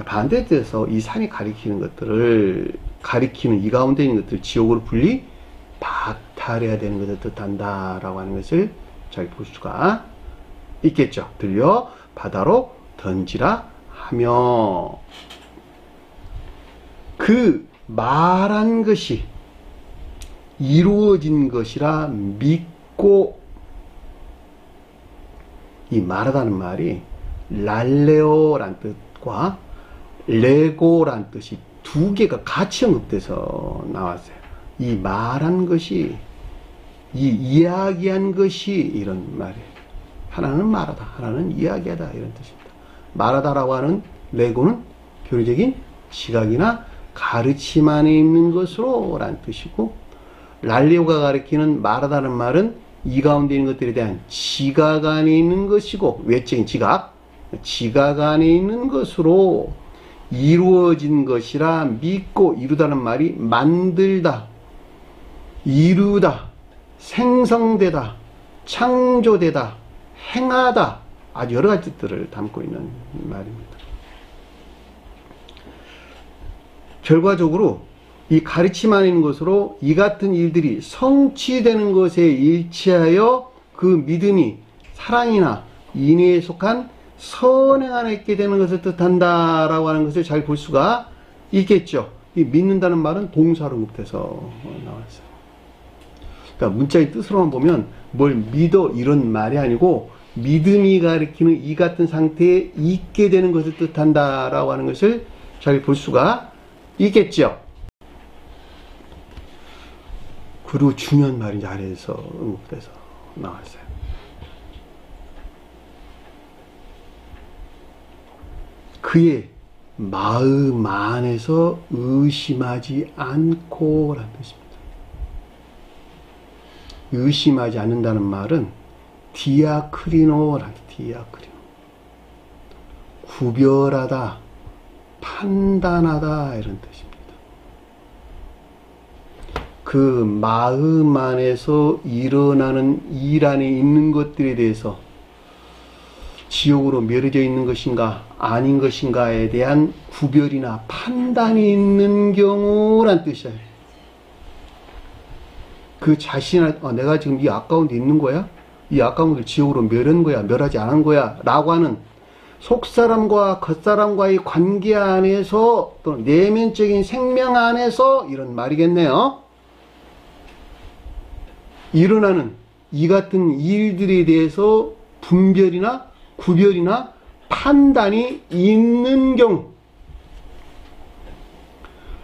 반대돼서 이 산이 가리키는 것들을, 가리키는 이 가운데 있는 것들을 지옥으로 분리 박탈해야 되는 것을 뜻한다라고 하는 것을 잘 볼 수가 있겠죠. 들려 바다로 던지라 하며, 그 말한 것이 이루어진 것이라 믿고, 이 말하다는 말이 랄레오란 뜻과 레고란 뜻이 두 개가 같이 언급돼서 나왔어요. 이 말한 것이, 이 이야기한 것이 이런 말이에요. 하나는 말하다, 하나는 이야기하다 이런 뜻입니다. 말하다라고 하는 레고는 교리적인 지각이나 가르침 안에 있는 것으로 라는 뜻이고, 랄레오가 가리키는 말하다는 말은 이 가운데 있는 것들에 대한 지각 안에 있는 것이고, 외적인 지각, 지각 안에 있는 것으로 이루어진 것이라 믿고, 이루다는 말이 만들다, 이루다, 생성되다, 창조되다, 행하다, 아주 여러 가지 뜻들을 담고 있는 말입니다. 결과적으로 이 가르침 안에 있는 것으로 이 같은 일들이 성취되는 것에 일치하여 그 믿음이 사랑이나 인애에 속한 선행 안에 있게 되는 것을 뜻한다라고 하는 것을 잘 볼 수가 있겠죠. 이 믿는다는 말은 동사로 응급돼서 나왔어요. 그러니까 문자의 뜻으로만 보면 뭘 믿어 이런 말이 아니고, 믿음이 가리키는 이 같은 상태에 있게 되는 것을 뜻한다라고 하는 것을 잘 볼 수가 있겠죠. 그리고 중요한 말이 아래에서 응급돼서 나왔어요. 그의 마음 안에서 의심하지 않고 라는 뜻입니다. 의심하지 않는다는 말은 디아크리노라는, 디아크리노, 구별하다, 판단하다 이런 뜻입니다. 그 마음 안에서 일어나는 일 안에 있는 것들에 대해서 지옥으로 멸해져 있는 것인가 아닌 것인가에 대한 구별이나 판단이 있는 경우란 뜻이에요. 그 자신을, 내가 지금 이 아까운 데 있는 거야? 이 아까운 걸 지옥으로 멸한 거야? 멸하지 않은 거야? 라고 하는 속사람과 겉사람과의 관계 안에서, 또는 내면적인 생명 안에서 이런 말이겠네요. 일어나는 이 같은 일들에 대해서 분별이나 구별이나 판단이 있는 경우.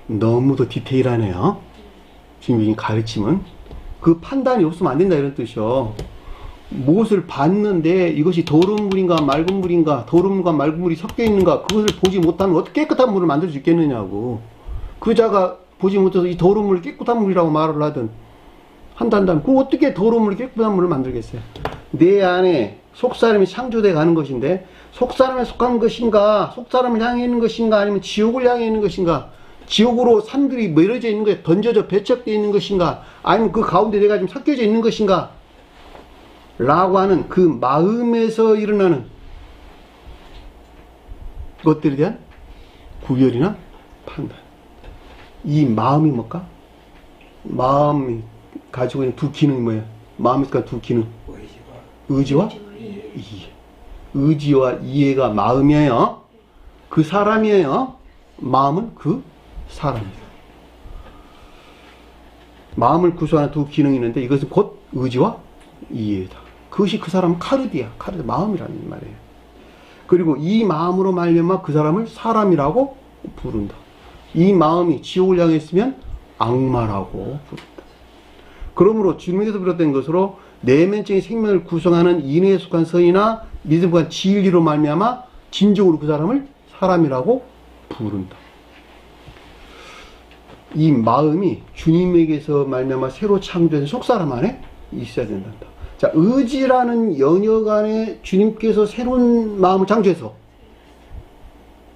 너무도 디테일하네요. 지금 이 가르침은 그 판단이 없으면 안 된다 이런 뜻이요. 무엇을 봤는데 이것이 더러운 물인가 맑은 물인가, 더러운 물과 맑은 물이 섞여 있는가, 그것을 보지 못하면 어떻게 깨끗한 물을 만들 수 있겠느냐고. 그 자가 보지 못해서 이 더러운 물을 깨끗한 물이라고 말을 하든 한다면 그 어떻게 더러운 물을 깨끗한 물을 만들겠어요. 내 안에 속사람이 창조되어 가는 것인데, 속사람에 속한 것인가, 속사람을 향해 있는 것인가, 아니면 지옥을 향해 있는 것인가, 지옥으로 산들이 멀어져 있는 것에 던져져 배척되어 있는 것인가, 아니면 그 가운데 내가 좀 섞여져 있는 것인가 라고 하는 그 마음에서 일어나는 것들에 대한 구별이나 판단. 이 마음이 뭘까? 마음이 가지고 있는 두 기능이 뭐예요? 마음이 가지고 두 기능. 의지와 이해. 의지와 이해가 마음이에요. 그 사람이에요. 마음은 그 사람이에요. 마음을 구성하는 두 기능이 있는데 이것은 곧 의지와 이해다. 그것이 그 사람 카르디아, 마음이라는 말이에요. 그리고 이 마음으로 말미암아 그 사람을 사람이라고 부른다. 이 마음이 지옥을 향해 있으면 악마라고 부른다. 그러므로 주님에서 비롯된 것으로 내면적인 생명을 구성하는 인애에 속한 선이나 믿음과 진리로 말미암아 진정으로 그 사람을 사람이라고 부른다. 이 마음이 주님에게서 말미암아 새로 창조된 속사람 안에 있어야 된단다. 자, 의지라는 영역 안에 주님께서 새로운 마음을 창조해서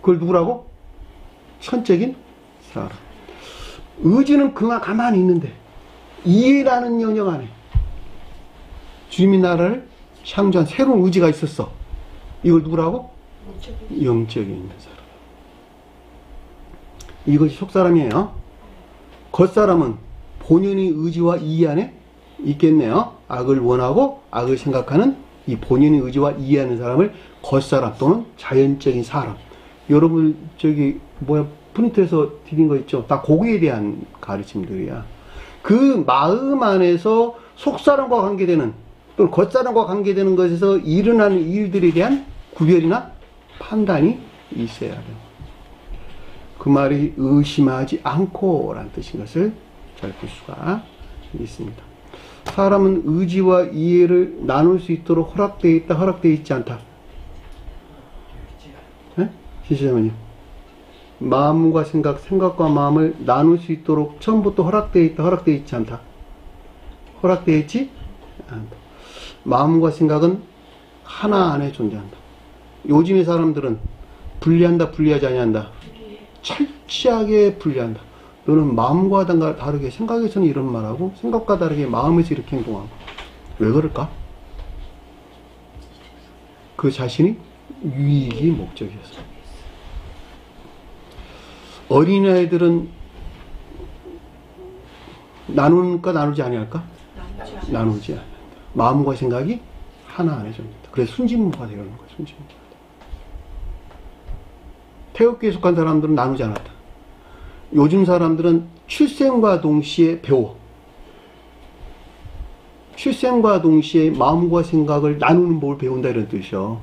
그걸 누구라고? 천적인 사람. 의지는 그만 가만히 있는데 이해라는 영역 안에 주님이 나라를 창조한 새로운 의지가 있었어. 이걸 누구라고? 영적인 있는 사람. 이것이 속사람이에요. 겉사람은 본연의 의지와 이해 안에 있겠네요. 악을 원하고 악을 생각하는 이 본연의 의지와 이해하는 사람을 겉사람 또는 자연적인 사람. 여러분 저기 프린트에서 드린 거 있죠? 다 거기에 대한 가르침들이야. 그 마음 안에서 속사람과 관계되는 또는 겉사람과 관계되는 것에서 일어나는 일들에 대한 구별이나 판단이 있어야 돼요. 그 말이 의심하지 않고 라는 뜻인 것을 잘 볼 수가 있습니다. 사람은 의지와 이해를 나눌 수 있도록 허락되어 있다, 허락되어 있지 않다. 네? 시시장님. 마음과 생각과 마음을 나눌 수 있도록 처음부터 허락되어 있다, 허락되어 있지 않다. 허락되어 있지 않다. 마음과 생각은 하나 안에 존재한다. 요즘의 사람들은 분리한다, 분리하지 아니한다. 철저하게 분리한다. 너는 마음과 다르게 생각에서는 이런 말하고 생각과 다르게 마음에서 이렇게 행동하고. 왜 그럴까? 그 자신이 유익이 목적이었어. 어린아이들은 나누니까 나누지 아니할까? 나누지 않는다. 마음과 생각이 하나 안에 존재한다. 그래서 순진무가 되는 거야. 순진무가. 태극기에 속한 사람들은 나누지 않았다. 요즘 사람들은 출생과 동시에 배워. 출생과 동시에 마음과 생각을 나누는 법을 배운다 이런 뜻이요.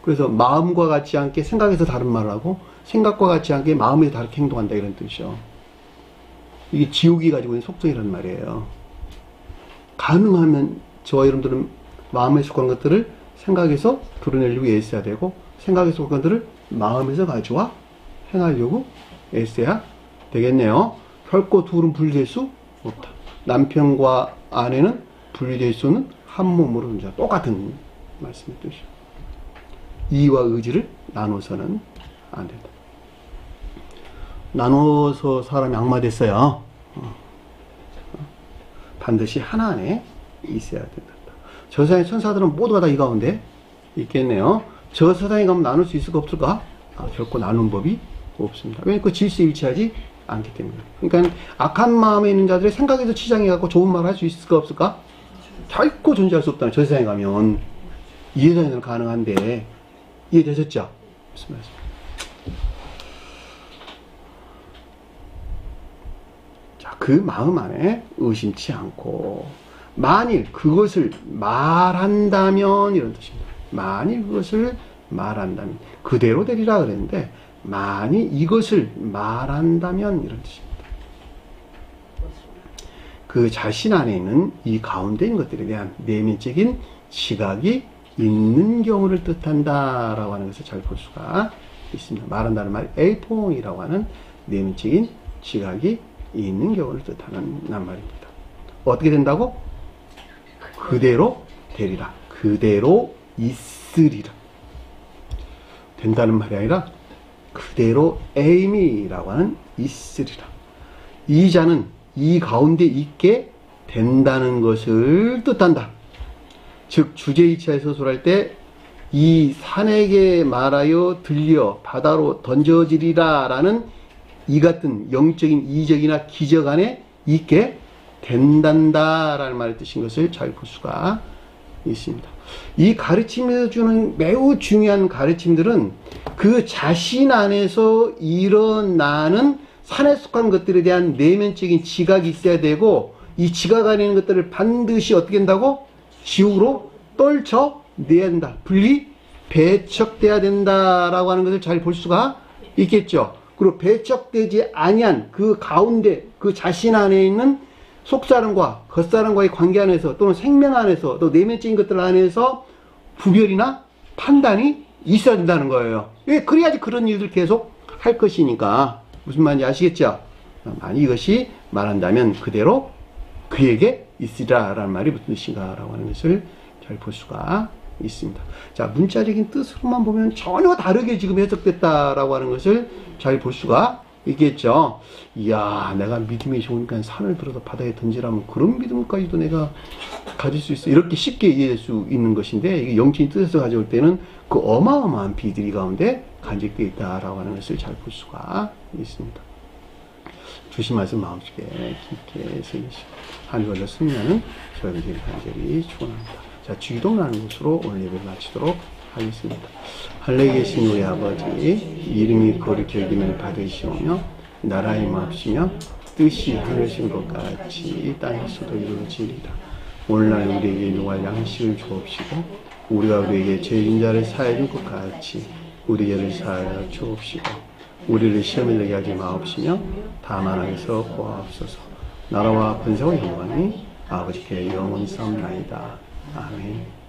그래서 마음과 같지 않게 생각에서 다른 말을 하고 생각과 같지 않게 마음에서 다르게 행동한다 이런 뜻이요. 이게 지옥이 가지고 있는 속성이란 말이에요. 가능하면 저와 여러분들은 마음에 속한 것들을 생각에서 드러내려고 애써야 되고 생각에 속한 것들을 마음에서 가져와 행하려고 애써야 되겠네요. 결코 둘은 분리될 수 없다. 남편과 아내는 분리될 수는 한 몸으로 존재한다. 똑같은 말씀의 뜻이죠. 이와 의지를 나눠서는 안 된다. 나눠서 사람이 악마됐어요. 반드시 하나 안에 있어야 된다. 저 세상의 천사들은 모두가 다 이 가운데 있겠네요. 저 세상에 가면 나눌 수 있을까 없을까? 결코 나누는 법이 없습니다. 왜냐하면 그 질서에 일치하지 않기 때문에. 그러니까 악한 마음에 있는 자들의 생각에서 치장해갖고 좋은 말을 할 수 있을까 없을까? 결코 존재할 수 없다는. 저 세상에 가면 이해전에는 가능한데 이해되셨죠? 무슨 말씀? 자, 그 마음 안에 의심치 않고 만일 그것을 말한다면 이런 뜻입니다. 만일 그것을 말한다면 그대로 되리라 그랬는데 만일 이것을 말한다면 이런 뜻입니다. 그 자신 안에 있는 이 가운데 있는 것들에 대한 내면적인 지각이 있는 경우를 뜻한다 라고 하는 것을 잘 볼 수가 있습니다. 말한다는 말이 엘퐁이라고 하는 내면적인 지각이 있는 경우를 뜻하는 말입니다. 어떻게 된다고? 그대로 되리라. 그대로 있으리라. 된다는 말이 아니라 그대로 에임이라고 하는 있으리라. 이 자는 이 가운데 있게 된다는 것을 뜻한다. 즉 주제이치하에서 소설할 때 이 산에게 말하여 들려 바다로 던져지리라 라는 이 같은 영적인 이적이나 기적 안에 있게 된단다 라는 말을 뜻인 것을 잘 볼 수가 있습니다. 이 가르침에서 주는 매우 중요한 가르침들은 그 자신 안에서 일어나는 산에 속한 것들에 대한 내면적인 지각이 있어야 되고 이 지각 안에 있는 것들을 반드시 어떻게 된다고? 지옥으로 떨쳐내야 된다. 분리, 배척돼야 된다라고 하는 것을 잘 볼 수가 있겠죠. 그리고 배척되지 아니한 그 가운데 그 자신 안에 있는 속사람과 겉사람과의 관계 안에서 또는 생명 안에서 또 내면적인 것들 안에서 구별이나 판단이 있어야 된다는 거예요. 왜? 그래야지 그런 일들 계속 할 것이니까. 무슨 말인지 아시겠죠? 만약 이것이 말한다면 그대로 그에게 있으리라라는 말이 무슨 뜻인가라고 하는 것을 잘 볼 수가 있습니다. 자, 문자적인 뜻으로만 보면 전혀 다르게 지금 해석됐다라고 하는 것을 잘 볼 수가 있겠죠. 이야, 내가 믿음이 좋으니까 산을 들어서 바다에 던지라면 그런 믿음까지도 내가 가질 수 있어. 이렇게 쉽게 이해할 수 있는 것인데, 이게 영적인 뜻에서 가져올 때는 그 어마어마한 비들이 가운데 간직되어 있다라고 하는 것을 잘 볼 수가 있습니다. 주신 말씀 마음속에 깊게 새기시고 한 걸로 승리하는 저희들이 간절히 축원합니다. 자, 주기도라는 것으로 오늘 예배를 마치도록 하겠습니다. 하늘에 계신 우리 아버지, 이름이 거룩히 여김을 받으시오며 나라의 임하옵시며 뜻이 하늘신 것 같이 땅에서도 이루어지리라. 오늘날 우리에게 일용할 양식을 주옵시고 우리가 우리에게 죄인 자를 사하여 준 것 같이 우리 죄를 사하여 주옵시고 우리를 시험에 들게 하지 마옵시며 다만 악에서 구하옵소서. 나라와 권세와 영광이 아버지께 영원히 싸움나이다. 아멘.